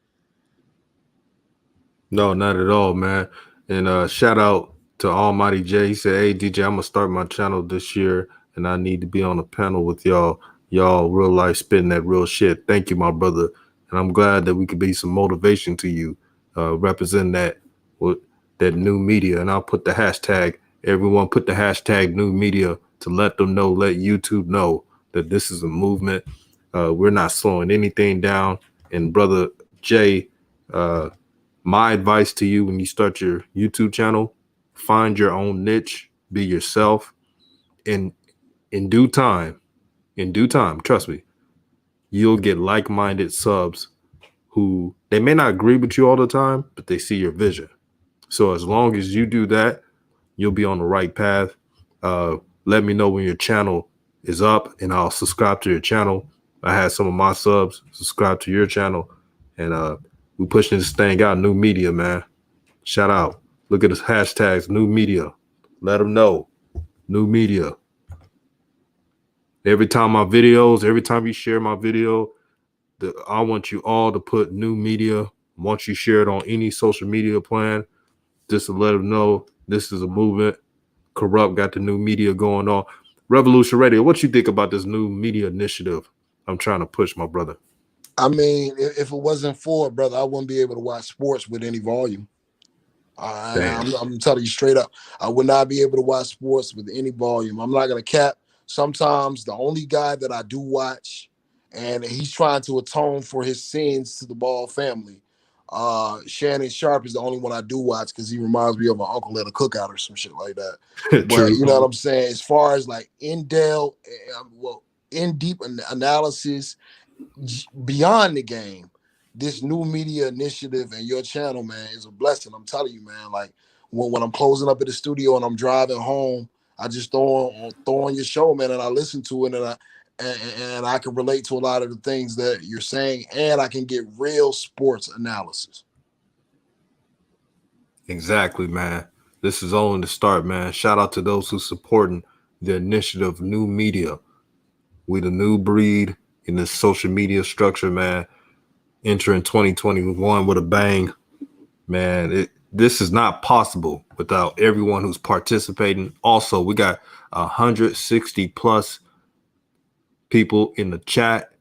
No, not at all, man. And shout out to Almighty J. He said, "Hey DJ, I'm gonna start my channel this year, and I need to be on a panel with y'all. Y'all real life spitting that real shit. Thank you, my brother. And I'm glad that we could be some motivation to you, representing that with that new media. And I'll put the hashtag. Everyone put the hashtag new media to let them know, let YouTube know that this is a movement. We're not slowing anything down. And brother Jay, my advice to you when you start your YouTube channel, find your own niche, be yourself. And in due time, trust me, you'll get like-minded subs who they may not agree with you all the time, but they see your vision. So as long as you do that, you'll be on the right path. Let me know when your channel is up and I'll subscribe to your channel. I had some of my subs subscribe to your channel, and we pushing this thing out. New media, man. Shout out. Look at the hashtags, new media. Let them know. New media. Every time you share my video, I want you all to put new media. Once you share it on any social media plan, just to let them know this is a movement. Corrupt got the new media going on. Revolution Radio, what you think about this new media initiative I'm trying to push, my brother? I mean, if it wasn't for it, brother, I wouldn't be able to watch sports with any volume. I'm telling you straight up, I would not be able to watch sports with any volume. I'm not going to cap. Sometimes the only guy that I do watch, and he's trying to atone for his sins to the Ball family, Shannon Sharp is the only one I do watch because he reminds me of my uncle at a cookout or some shit like that. But you know what I'm saying? As far as like in-depth, in-deep analysis beyond the game, this new media initiative and your channel, man, is a blessing. I'm telling you, man. Like when I'm closing up at the studio and I'm driving home, I just throw on your show, man, and I listen to it, and I can relate to a lot of the things that you're saying, and I can get real sports analysis. Exactly, man. This is only the start, man. Shout out to those who supporting the initiative, new media. We the new breed in this social media structure, man. Entering 2021 with a bang, man. This is not possible without everyone who's participating. Also, we got 160 plus people in the chat.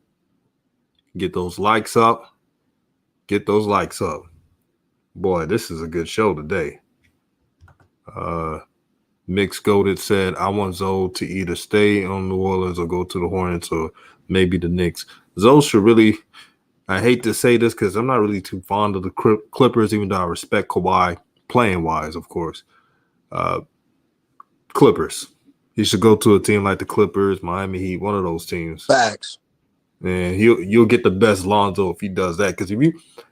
Get those likes up. Get those likes up. Boy, this is a good show today. Mix Goated said, I want Zoe to either stay on New Orleans or go to the Hornets or maybe the Knicks. Zoe should really, I hate to say this because I'm not really too fond of the Clippers, even though I respect Kawhi playing wise, of course. Clippers. He should go to a team like the Clippers, Miami Heat, one of those teams. Facts. And you'll get the best Lonzo if he does that. Because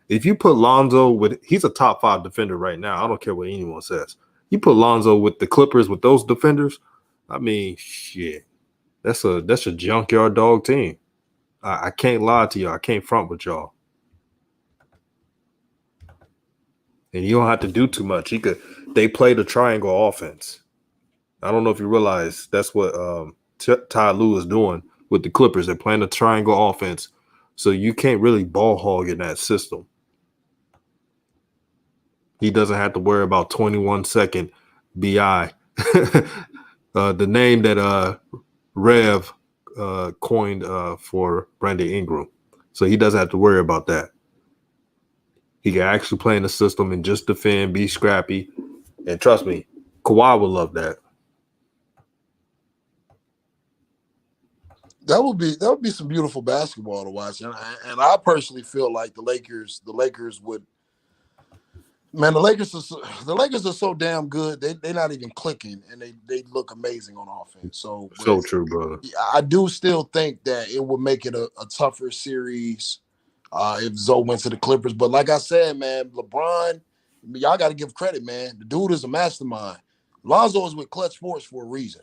if you put Lonzo with, he's a top 5 defender right now. I don't care what anyone says. You put Lonzo with the Clippers with those defenders, I mean, shit, that's a junkyard dog team. I can't lie to y'all. I can't front with y'all. And you don't have to do too much. They play the triangle offense. I don't know if you realize that's what Ty Lue is doing with the Clippers. They're playing a triangle offense, so you can't really ball hog in that system. He doesn't have to worry about 21-second BI. The name that Rev coined for Brandon Ingram. So he doesn't have to worry about that. He can actually play in the system and just defend, be scrappy. And trust me, Kawhi would love that. That would be some beautiful basketball to watch, and I personally feel like the Lakers would. Man, the Lakers are so damn good. They're not even clicking, and they look amazing on offense. So True, brother. I do still think that it would make it a tougher series if Zoe went to the Clippers. But like I said, man, LeBron, y'all got to give credit, man. The dude is a mastermind. Lonzo is with Clutch Sports for a reason.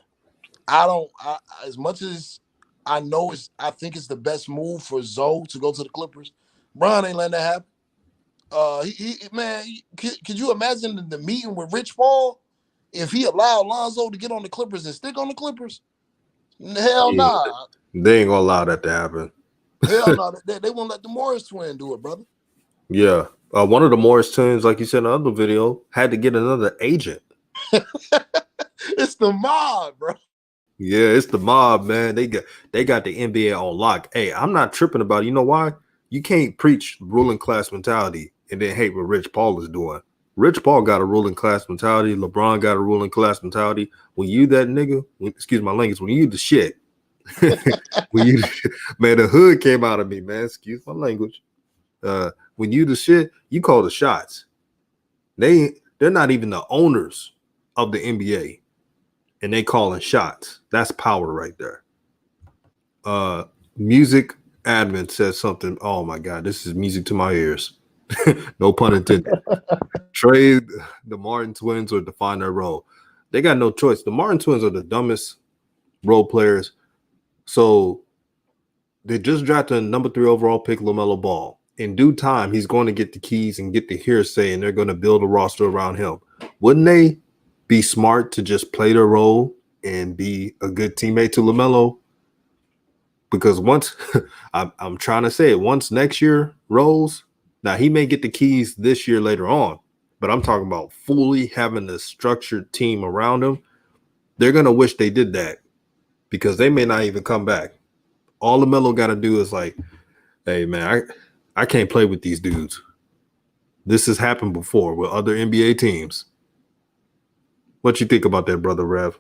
As much as I know I think it's the best move for Zoe to go to the Clippers. Bron ain't letting that happen. Could you imagine the meeting with Rich Paul if he allowed Lonzo to get on the Clippers and stick on the Clippers? Hell nah. They ain't gonna allow that to happen. Hell no. They won't let the Morris twin do it, brother. Yeah. One of the Morris twins, like you said in the other video, had to get another agent. It's the mob, bro. Yeah, it's the mob, man. They got the NBA on lock. Hey, I'm not tripping about it. You know why? You can't preach ruling class mentality and then hate what Rich Paul is doing. Rich Paul got a ruling class mentality. LeBron got a ruling class mentality. When you that nigga, excuse my language, when you the shit, man, the hood came out of me, man. Excuse my language. When you the shit, you call the shots. They're not even the owners of the NBA, and they calling shots. That's power right there. Music admin says something. Oh my God, this is music to my ears. No pun intended. Trade the Martin twins or define their role. They got no choice. The Martin twins are the dumbest role players. So they just drafted a number 3 overall pick, LaMelo Ball. In due time, he's going to get the keys and get the hearsay, and they're going to build a roster around him. Wouldn't they be smart to just play their role and be a good teammate to LaMelo? Because once I'm trying to say it, once next year rolls, now he may get the keys this year later on, but I'm talking about fully having a structured team around him. They're going to wish they did that because they may not even come back. All LaMelo got to do is like, hey, man, I can't play with these dudes. This has happened before with other NBA teams. What you think about that, brother Rev?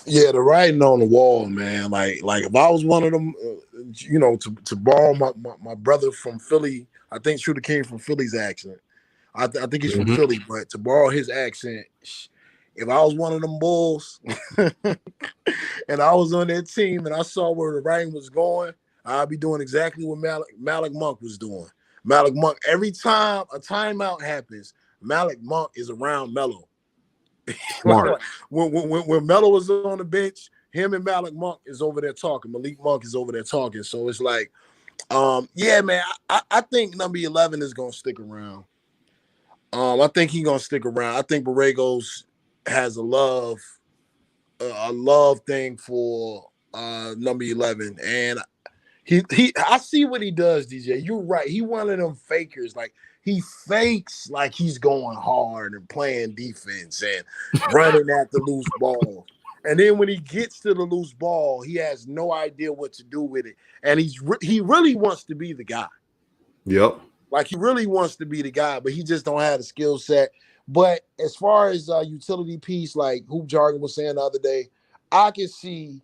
Yeah, the writing on the wall, man. Like if I was one of them, to borrow my brother from Philly, I think Shooter King from Philly's accent. I think he's from Philly, but to borrow his accent, if I was one of them Bulls and I was on that team and I saw where the writing was going, I'd be doing exactly what Malik Monk was doing. Malik Monk, every time a timeout happens, Malik Monk is around Melo. when Melo was on the bench, him and Malik Monk is over there talking. Malik Monk is over there talking. So it's like, yeah, man, I think number 11 is going to stick around. I think he's going to stick around. I think Borregos has a love thing for number 11. And I see what he does, DJ. You're right. He one of them fakers. Like, he fakes like he's going hard and playing defense and running at the loose ball. And then when he gets to the loose ball, he has no idea what to do with it. And he really wants to be the guy. Yep. Like, he really wants to be the guy, but he just don't have the skill set. But as far as utility piece, like Hoop Jargon was saying the other day, I can see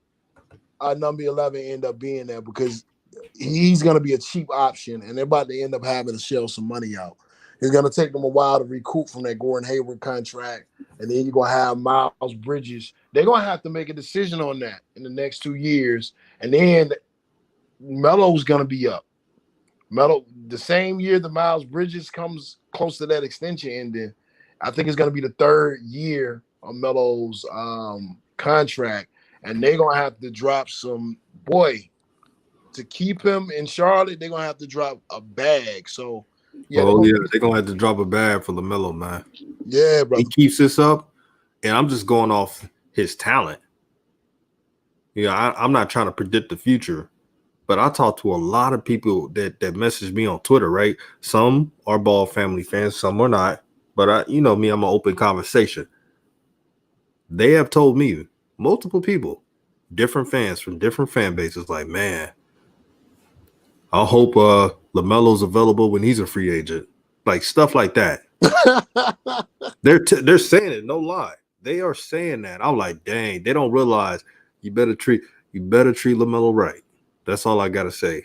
number 11 end up being there because he's going to be a cheap option, and they're about to end up having to shell some money out. It's going to take them a while to recoup from that Gordon Hayward contract, and then you're going to have Miles Bridges. They're going to have to make a decision on that in the next 2 years, and then Melo's going to be up. Melo, the same year that Miles Bridges comes close to that extension ending, I think it's going to be the 3rd year of Melo's contract, and they're going to have to drop some boy to keep him in Charlotte. They're going to have to drop a bag. So, yeah, they're gonna have to drop a bag for LaMelo, man. Yeah, bro. He keeps this up, and I'm just going off his talent. I'm not trying to predict the future. But I talk to a lot of people that message me on Twitter, right? Some are Ball family fans, some are not. But me, I'm an open conversation. They have told me, multiple people, different fans from different fan bases, like, man, I hope LaMelo's available when he's a free agent. Like stuff like that. They're saying it, no lie. They are saying that. I'm like, dang, they don't realize you better treat LaMelo right. That's all I gotta say.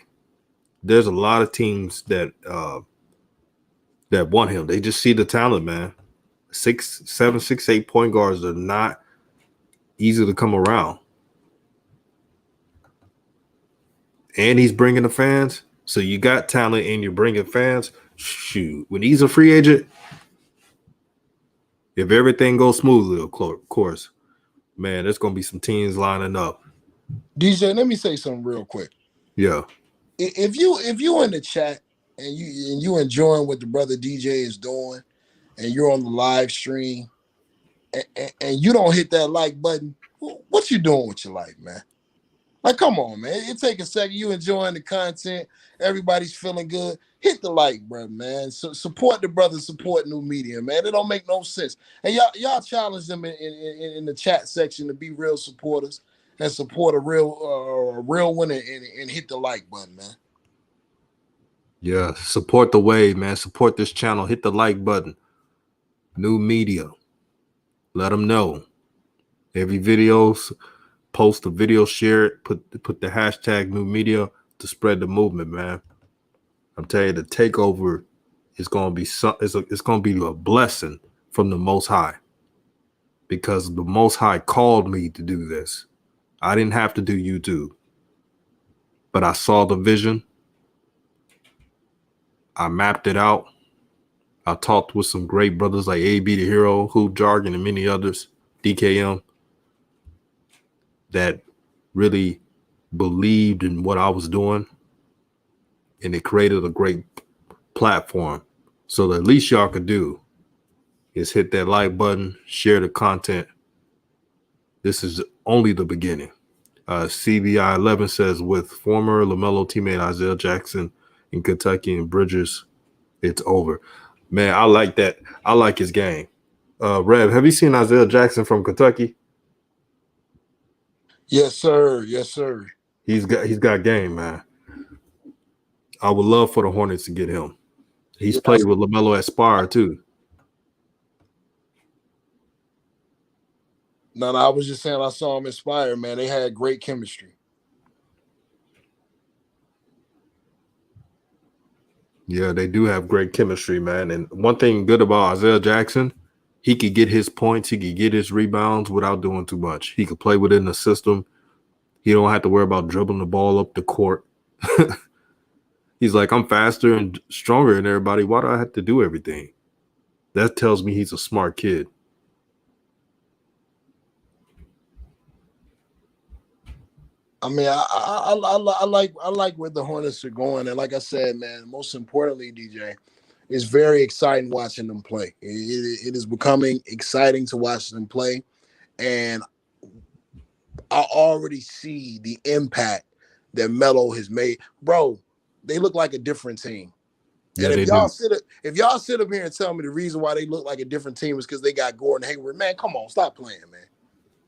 There's a lot of teams that want him. They just see the talent, man. 6, 7, 6, 8 point guards are not easy to come around. And he's bringing the fans. So you got talent and you're bringing fans. Shoot, when he's a free agent, if everything goes smoothly, of course, man, there's gonna be some teams lining up. DJ, let me say something real quick. Yeah. If you in the chat and you enjoying what the brother DJ is doing, and you're on the live stream, and you don't hit that like button, what you doing with your life, man? Like, come on, man. It take a second. You enjoying the content. Everybody's feeling good. Hit the like, bro, man. So support the brother. Support new media, man. It don't make no sense. And y'all challenge them in the chat section to be real supporters and support a real one and hit the like button, man. Yeah, support the wave, man. Support this channel. Hit the like button. New media. Let them know. Every video, post a video, share it. Put the hashtag new media to spread the movement, man. I'm telling you, the takeover is going to be it's going to be a blessing from the Most High, because the Most High called me to do this. I didn't have to do YouTube, but I saw the vision. I mapped it out. I talked with some great brothers like AB the Hero, Hoop Jargon, and many others, DKM, that really believed in what I was doing, and it created a great platform. So the least y'all could do is hit that like button, share the content. This is only the beginning. CBI 11 says, with former LaMelo teammate Isaiah Jackson in Kentucky and Bridges, it's over. Man, I like that. I like his game. Rev, have you seen Isaiah Jackson from Kentucky? Yes, sir. Yes, sir. He's got game, man. I would love for the Hornets to get him. He's played with LaMelo at Spire too. No, I was just saying I saw him inspire, man. They had great chemistry. Yeah, they do have great chemistry, man. And one thing good about Isaiah Jackson, he could get his points, he could get his rebounds without doing too much. He could play within the system. He don't have to worry about dribbling the ball up the court. He's like, I'm faster and stronger than everybody. Why do I have to do everything? That tells me he's a smart kid. I mean, I like where the Hornets are going, and like I said, man, most importantly, DJ, it's very exciting watching them play. It is becoming exciting to watch them play, and I already see the impact that Melo has made. Bro, they look like a different team. Yeah, and if y'all sit up here and tell me the reason why they look like a different team is because they got Gordon Hayward, man, come on, stop playing, man.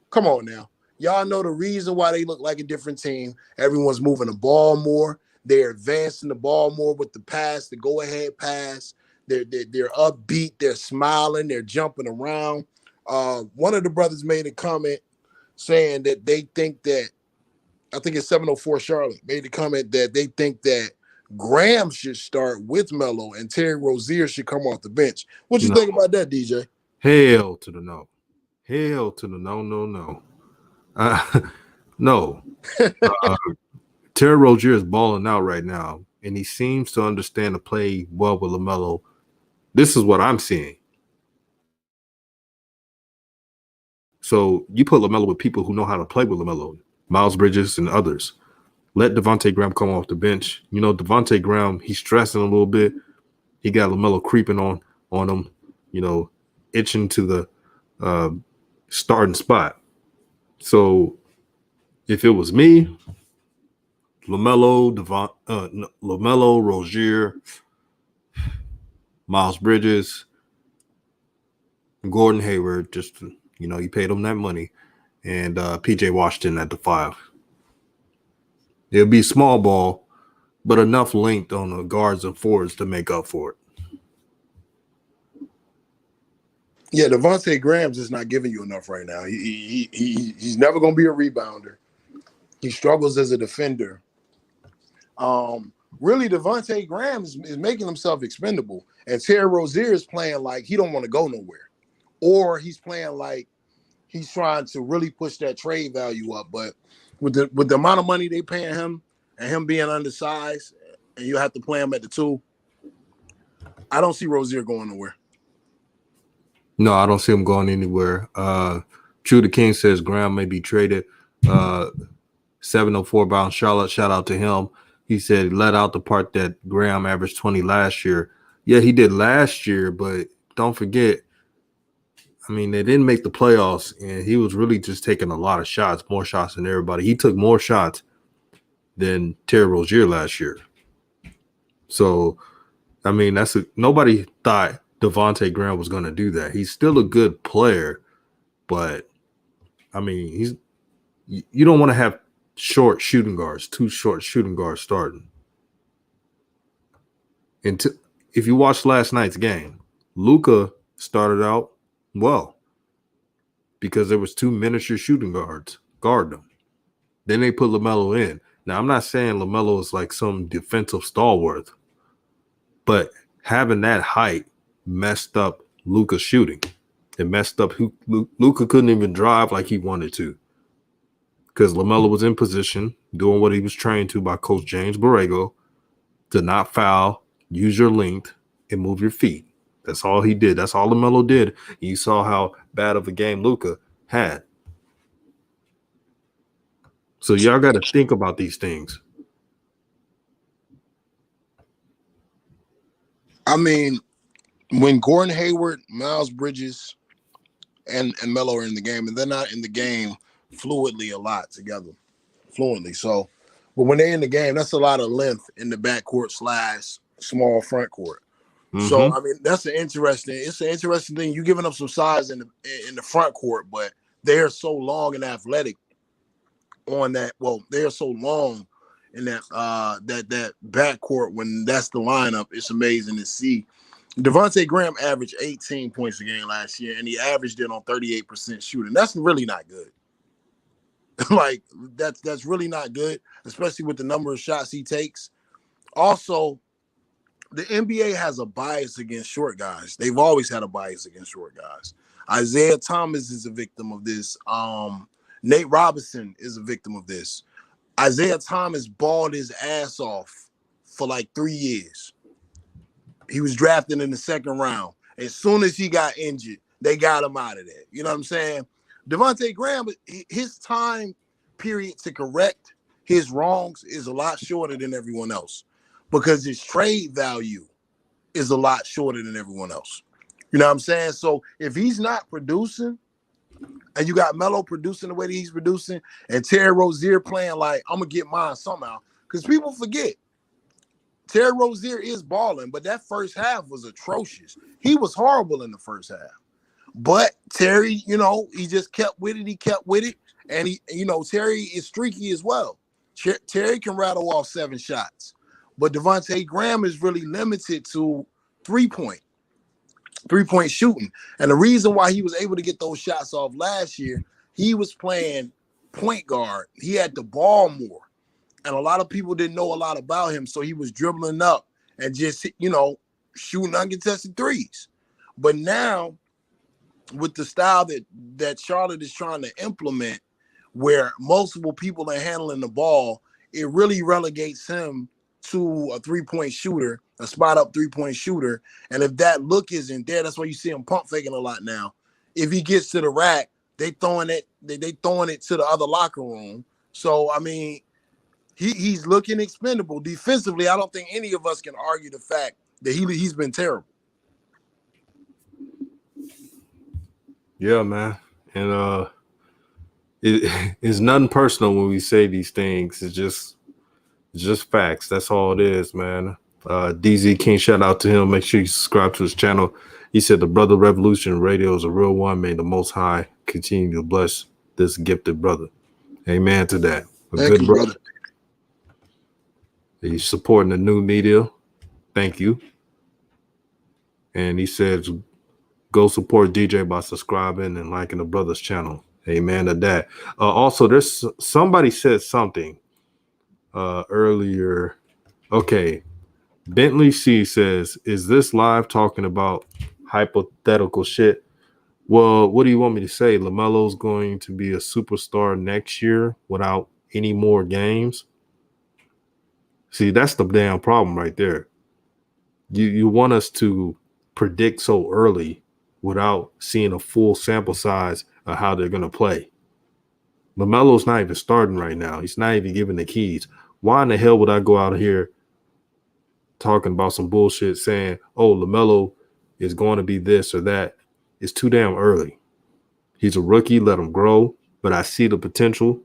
Come on now. Y'all know the reason why they look like a different team. Everyone's moving the ball more. They're advancing the ball more with the pass, the go-ahead pass. They're upbeat, they're smiling, they're jumping around. One of the brothers made a comment saying that they think that I think it's 704 Charlotte made the comment that they think that Graham should start with Melo and Terry Rozier should come off the bench. What you No. think about that, DJ? Hell to the no. Hell to the no, no, no. No. Terry Rozier is balling out right now, and he seems to understand to play well with LaMelo. This is what I'm seeing. So you put LaMelo with people who know how to play with LaMelo, Miles Bridges and others. Let Devontae Graham come off the bench. You know, Devontae Graham, he's stressing a little bit. He got LaMelo creeping on him, you know, itching to the starting spot. So if it was me, LaMelo, LaMelo, Rozier, Miles Bridges, Gordon Hayward, just, you know, you paid him that money, and PJ Washington at the 5. It'll be small ball, but enough length on the guards and forwards to make up for it. Yeah, Devontae Graham's just not giving you enough right now. He's never going to be a rebounder. He struggles as a defender. Really, Devontae Graham is making himself expendable, and Terry Rozier is playing like he don't want to go nowhere, or he's playing like he's trying to really push that trade value up. But with the amount of money they paying him and him being undersized, and you have to play him at the 2, I don't see Rozier going nowhere. No, I don't see him going anywhere. True the King says Graham may be traded. 704 bound Charlotte, shout out to him. He said he let out the part that Graham averaged 20 last year. Yeah, he did last year, but don't forget, I mean, they didn't make the playoffs, and he was really just taking a lot of shots, more shots than everybody. He took more shots than Terry Rozier last year. So, I mean, nobody thought Devontae Graham was going to do that. He's still a good player, but, I mean, you don't want to have short shooting guards, 2 short shooting guards starting. And if you watched last night's game, Luka started out well because there was 2 miniature shooting guards guard them. Then they put LaMelo in. Now, I'm not saying LaMelo is like some defensive stalwart, but having that height messed up Luka's shooting. It messed up Luka couldn't even drive like he wanted to because LaMelo was in position doing what he was trained to by Coach James Borrego to not foul, use your length, and move your feet. That's all he did. That's all LaMelo did. You saw how bad of a game Luka had. So y'all got to think about these things. I mean, when Gordon Hayward, Miles Bridges, and Melo are in the game, and they're not in the game fluently a lot together, fluently. So, but when they're in the game, that's a lot of length in the backcourt / small front court. Mm-hmm. So, I mean, it's an interesting thing. You're giving up some size in the front court, but they're so long and athletic on that. Well, they're so long in that that backcourt when that's the lineup. It's amazing to see. Devontae Graham averaged 18 points a game last year, and he averaged it on 38% shooting. That's really not good. Like, that's really not good, especially with the number of shots he takes. Also, the NBA has a bias against short guys. They've always had a bias against short guys. Isaiah Thomas is a victim of this. Nate Robinson is a victim of this. Isaiah Thomas balled his ass off for like 3 years. He was drafted in the 2nd round. As soon as he got injured, they got him out of there. You know what I'm saying? Devontae Graham, his time period to correct his wrongs is a lot shorter than everyone else because his trade value is a lot shorter than everyone else. You know what I'm saying? So if he's not producing and you got Melo producing the way that he's producing and Terry Rozier playing like, I'm going to get mine somehow, because people forget. Terry Rozier is balling, but that first half was atrocious. He was horrible in the first half. But Terry, you know, he just kept with it. He kept with it. And, Terry is streaky as well. Terry can rattle off 7 shots. But Devontae Graham is really limited to three-point shooting. And the reason why he was able to get those shots off last year, he was playing point guard. He had the ball more. And a lot of people didn't know a lot about him. So he was dribbling up and just, shooting uncontested threes. But now, with the style that Charlotte is trying to implement, where multiple people are handling the ball, it really relegates him to a three-point shooter, a spot-up three-point shooter. And if that look isn't there, that's why you see him pump faking a lot now. If he gets to the rack, they throwing it to the other locker room. So, I mean, he's looking expendable. Defensively, I don't think any of us can argue the fact that he's been terrible. Yeah, man. And it's nothing personal when we say these things. It's just facts. That's all it is, man. DZ King, shout out to him. Make sure you subscribe to his channel. He said the Brother Revolution Radio is a real one. May the Most High continue to bless this gifted brother. Amen to that. Thank you, brother. He's supporting the new media. Thank you. And he says, go support DJ by subscribing and liking the brother's channel. Amen to that. Also, there's somebody said something earlier. Okay. Bentley C says, is this live talking about hypothetical shit? Well, what do you want me to say? LaMelo's going to be a superstar next year without any more games? See, that's the damn problem right there. You want us to predict so early without seeing a full sample size of how they're going to play. LaMelo's not even starting right now. He's not even giving the keys. Why in the hell would I go out here talking about some bullshit saying, oh, LaMelo is going to be this or that? It's too damn early. He's a rookie. Let him grow. But I see the potential.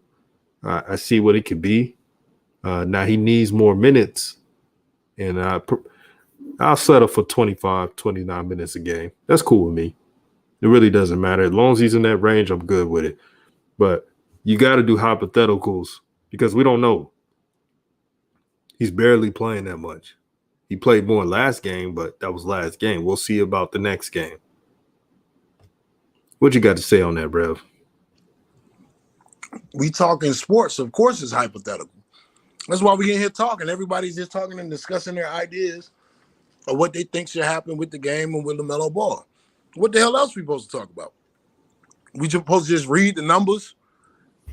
I see what it could be. Now he needs more minutes. And I'll settle for 25, 29 minutes a game. That's cool with me. It really doesn't matter. As long as he's in that range, I'm good with it. But you got to do hypotheticals because we don't know. He's barely playing that much. He played more last game, but that was last game. We'll see about the next game. What you got to say on that, Brev? We talking sports. Of course it's hypothetical. That's why we in here talking. Everybody's just talking and discussing their ideas of what they think should happen with the game and with LaMelo Ball. What the hell else we supposed to talk about? We supposed to just read the numbers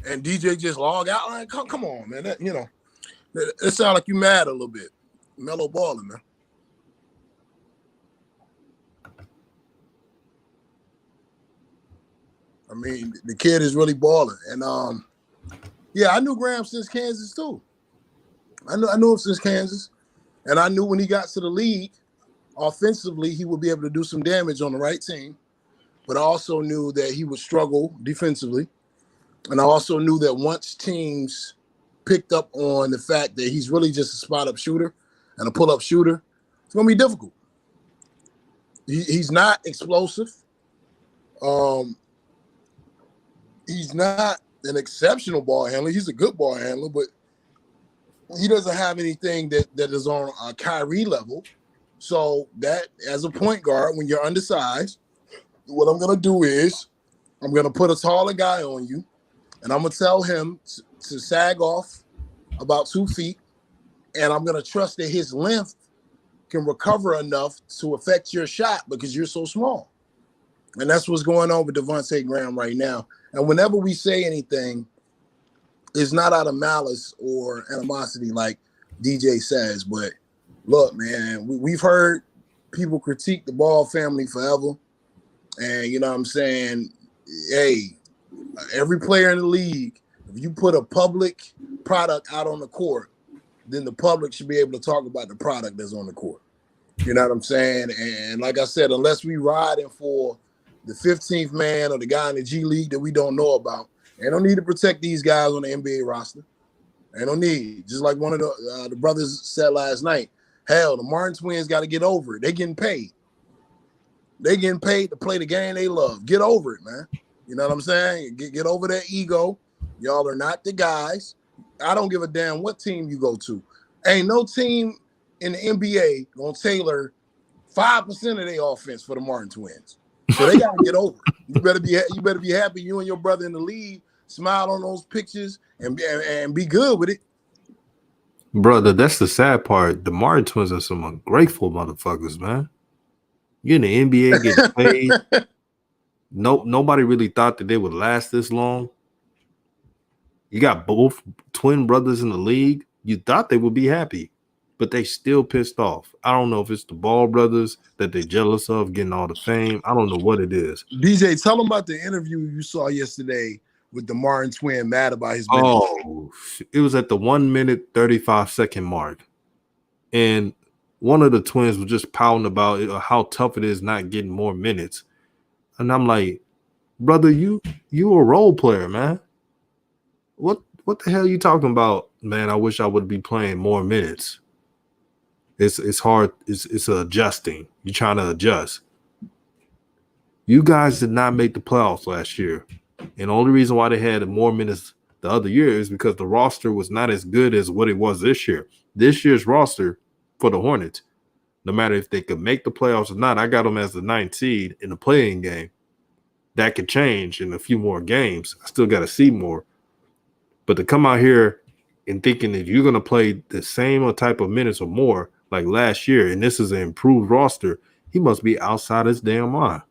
and DJ just log out? Like, come on, man. It sounds like you mad a little bit. Melo balling, man. I mean, the kid is really balling. And yeah, I knew Graham since Kansas too. I knew him since Kansas. And I knew when he got to the league, offensively, he would be able to do some damage on the right team. But I also knew that he would struggle defensively. And I also knew that once teams picked up on the fact that he's really just a spot-up shooter and a pull-up shooter, it's going to be difficult. He's not explosive. He's not an exceptional ball handler. He's a good ball handler, but he doesn't have anything that is on a Kyrie level. So that, as a point guard, when you're undersized, what I'm going to do is I'm going to put a taller guy on you, and I'm going to tell him to sag off about 2 feet, and I'm going to trust that his length can recover enough to affect your shot because you're so small. And that's what's going on with Devontae Graham right now. And whenever we say anything, it's not out of malice or animosity like DJ says, but look, man, we've heard people critique the Ball family forever. And you know what I'm saying? Hey, every player in the league, if you put a public product out on the court, then the public should be able to talk about the product that's on the court. You know what I'm saying? And like I said, unless we riding for the 15th man or the guy in the G League that we don't know about, ain't no need to protect these guys on the NBA roster. Ain't no need. Just like one of the brothers said last night, hell, the Martin twins got to get over it. They getting paid. They getting paid to play the game they love. Get over it, man. You know what I'm saying? Get over that ego. Y'all are not the guys. I don't give a damn what team you go to. Ain't no team in the NBA gonna tailor 5% of their offense for the Martin twins. So they gotta get over it. You better be happy you and your brother in the league. Smile on those pictures and be good with it. Brother, that's the sad part. The Martin twins are some ungrateful motherfuckers, man. You're in the NBA getting paid. Nobody really thought that they would last this long. You got both twin brothers in the league. You thought they would be happy, but they still pissed off. I don't know if it's the Ball brothers that they're jealous of getting all the fame. I don't know what it is. DJ, tell them about the interview you saw yesterday with the Martin twin mad about his minutes. Oh, it was at the 1 minute 35-second mark. And one of the twins was just pouting about how tough it is not getting more minutes. And I'm like, brother, you a role player, man. What the hell are you talking about, man? I wish I would be playing more minutes. It's hard. It's adjusting. You're trying to adjust. You guys did not make the playoffs last year. And the only reason why they had more minutes the other year is because the roster was not as good as what it was this year. This year's roster for the Hornets, no matter if they could make the playoffs or not, I got them as the 9th seed in the playing game. That could change in a few more games. I still got to see more. But to come out here and thinking that you're going to play the same type of minutes or more like last year, and this is an improved roster, he must be outside his damn mind.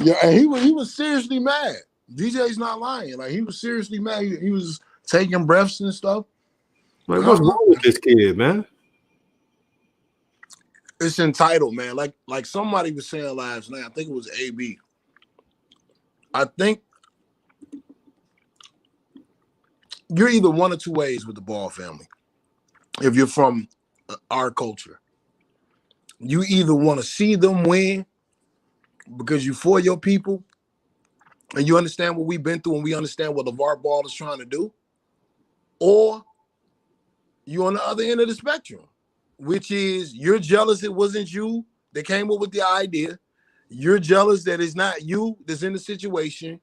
Yeah, and he was seriously mad. DJ's not lying. Like, he was seriously mad. He was taking breaths and stuff. Like, what's wrong with this kid, man? It's entitled, man. Like somebody was saying last night, I think it was AB. I think you're either one or two ways with the Ball family. If you're from our culture, you either want to see them win because you for your people and you understand what we've been through and we understand what LeVar Ball is trying to do, or you're on the other end of the spectrum, which is you're jealous it wasn't you that came up with the idea. You're jealous that it's not you that's in the situation,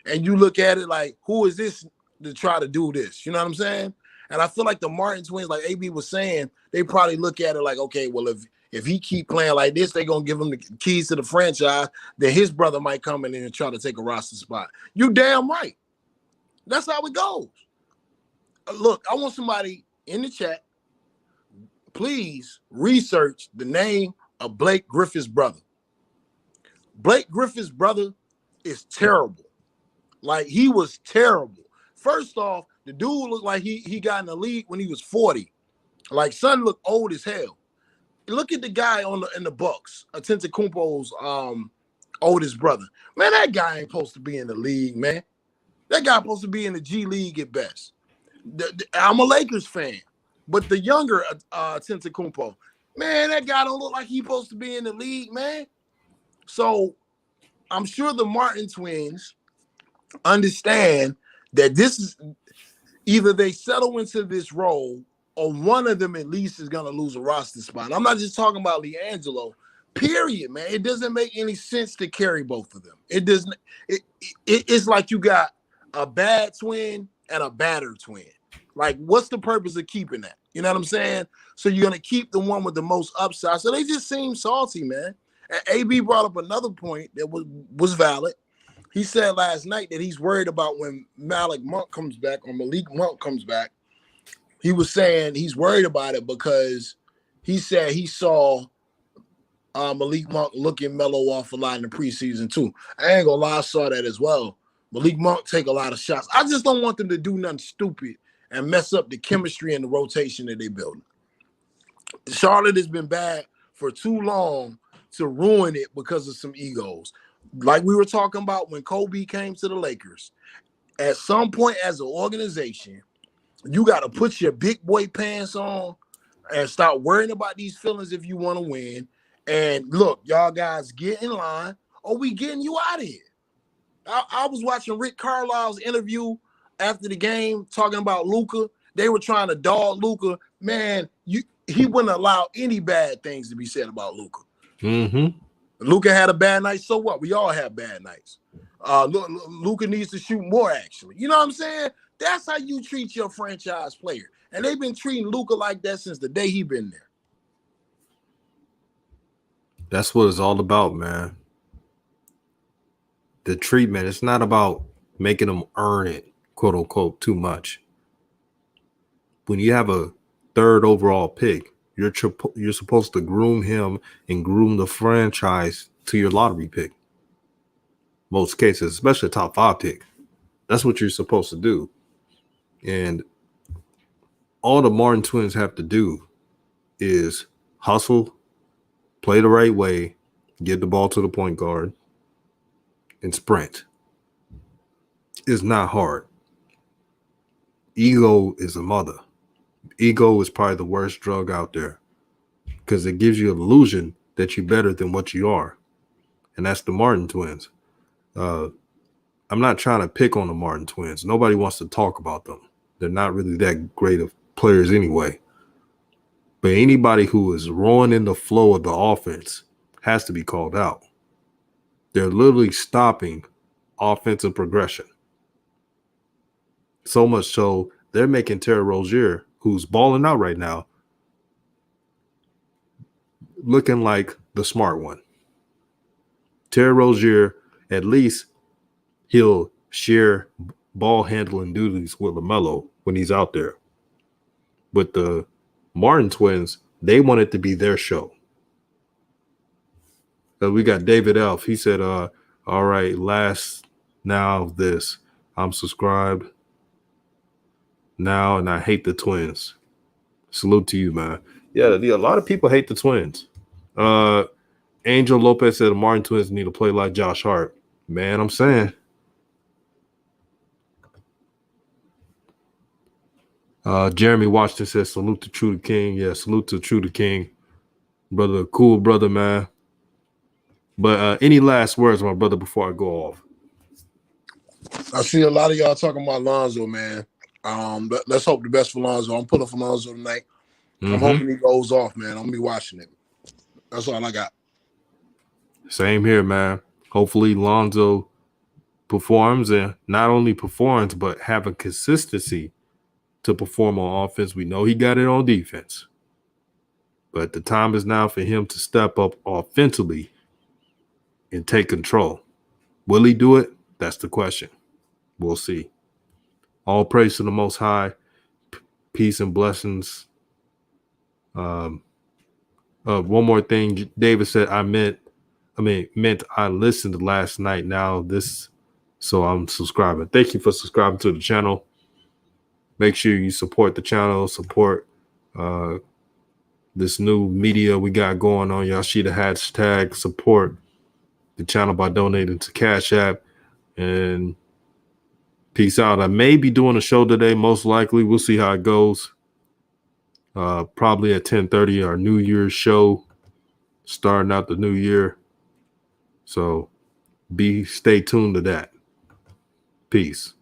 and you look at it like, who is this to try to do this? You know what I'm saying? And I feel like the Martin twins, like AB was saying, they probably look at it like, okay, well, if he keep playing like this, they're going to give him the keys to the franchise, then his brother might come in and try to take a roster spot. You damn right. That's how it goes. Look, I want somebody in the chat, please research the name of Blake Griffin's brother. Blake Griffin's brother is terrible. Like, he was terrible. First off, the dude looked like he got in the league when he was 40. Like, son looked old as hell. Look at the guy in the Bucks, Antetokounmpo's oldest brother. Man, that guy ain't supposed to be in the league, man. That guy supposed to be in the G League at best. I'm a Lakers fan, but the younger Antetokounmpo, man, that guy don't look like he's supposed to be in the league, man. So I'm sure the Martin twins understand that this is either they settle into this role or one of them at least is going to lose a roster spot. I'm not just talking about LiAngelo, period, man. It doesn't make any sense to carry both of them. It doesn't. It's like you got a bad twin and a badder twin. Like, what's the purpose of keeping that? You know what I'm saying? So you're going to keep the one with the most upside. So they just seem salty, man. And AB brought up another point that was valid. He said last night that he's worried about when Malik Monk comes back or Malik Monk comes back. He was saying he's worried about it because he said he saw Malik Monk looking mellow off a lot in the preseason too. I ain't gonna lie, I saw that as well. Malik Monk take a lot of shots. I just don't want them to do nothing stupid and mess up the chemistry and the rotation that they building. Charlotte has been bad for too long to ruin it because of some egos. Like we were talking about when Kobe came to the Lakers, at some point as an organization, you got to put your big boy pants on and start worrying about these feelings if you want to win. And look, y'all guys, get in line or we getting you out of here. I was watching Rick Carlisle's interview after the game talking about Luka. They were trying to dog Luka. Man, he wouldn't allow any bad things to be said about Luka. Mm-hmm. Luka had a bad night, so what? We all have bad nights. Luka needs to shoot more, actually. You know what I'm saying? That's how you treat your franchise player. And they've been treating Luka like that since the day he been there. That's what it's all about, man. The treatment. It's not about making them earn it, quote unquote, too much. When you have a third overall pick, you're supposed to groom him and groom the franchise to your lottery pick. Most cases, especially a top 5 pick. That's what you're supposed to do. And all the Martin twins have to do is hustle, play the right way, get the ball to the point guard, and sprint. It's not hard. Ego is a mother. Ego is probably the worst drug out there because it gives you an illusion that you're better than what you are. And that's the Martin twins. I'm not trying to pick on the Martin twins. Nobody wants to talk about them. They're not really that great of players anyway. But anybody who is ruining the flow of the offense has to be called out. They're literally stopping offensive progression. So much so, they're making Terry Rozier, who's balling out right now, looking like the smart one. Terry Rozier, at least he'll share ball handling duties with LaMelo when he's out there. With the Martin twins, they want it to be their show. We got David Elf. He said, all right, last now of this. I'm subscribed now, and I hate the twins. Salute to you, man. Yeah, a lot of people hate the twins. Angel Lopez said the Martin twins need to play like Josh Hart. Man, I'm saying. Jeremy Washington says, salute to True the King. Yeah, salute to True the King. Brother, cool brother, man. But any last words, my brother, before I go off? I see a lot of y'all talking about Lonzo, man. Let's hope the best for Lonzo. I'm pulling for Lonzo tonight. I'm hoping he goes off, man. I'm gonna be watching it. That's all I got. Same here, man. Hopefully Lonzo performs, and not only performs, but have a consistency to perform on offense. We know he got it on defense. But the time is now for him to step up offensively and take control. Will he do it? That's the question. We'll see. All praise to the Most High. Peace and blessings. One more thing. David said, I meant I listened last night. Now this, so I'm subscribing. Thank you for subscribing to the channel. Make sure you support the channel, support this new media we got going on. Y'all see the hashtag, support the channel by donating to Cash App, and peace out. I may be doing a show today, most likely. We'll see how it goes. Probably at 10:30, our New Year's show, starting out the new year. So stay tuned to that. Peace.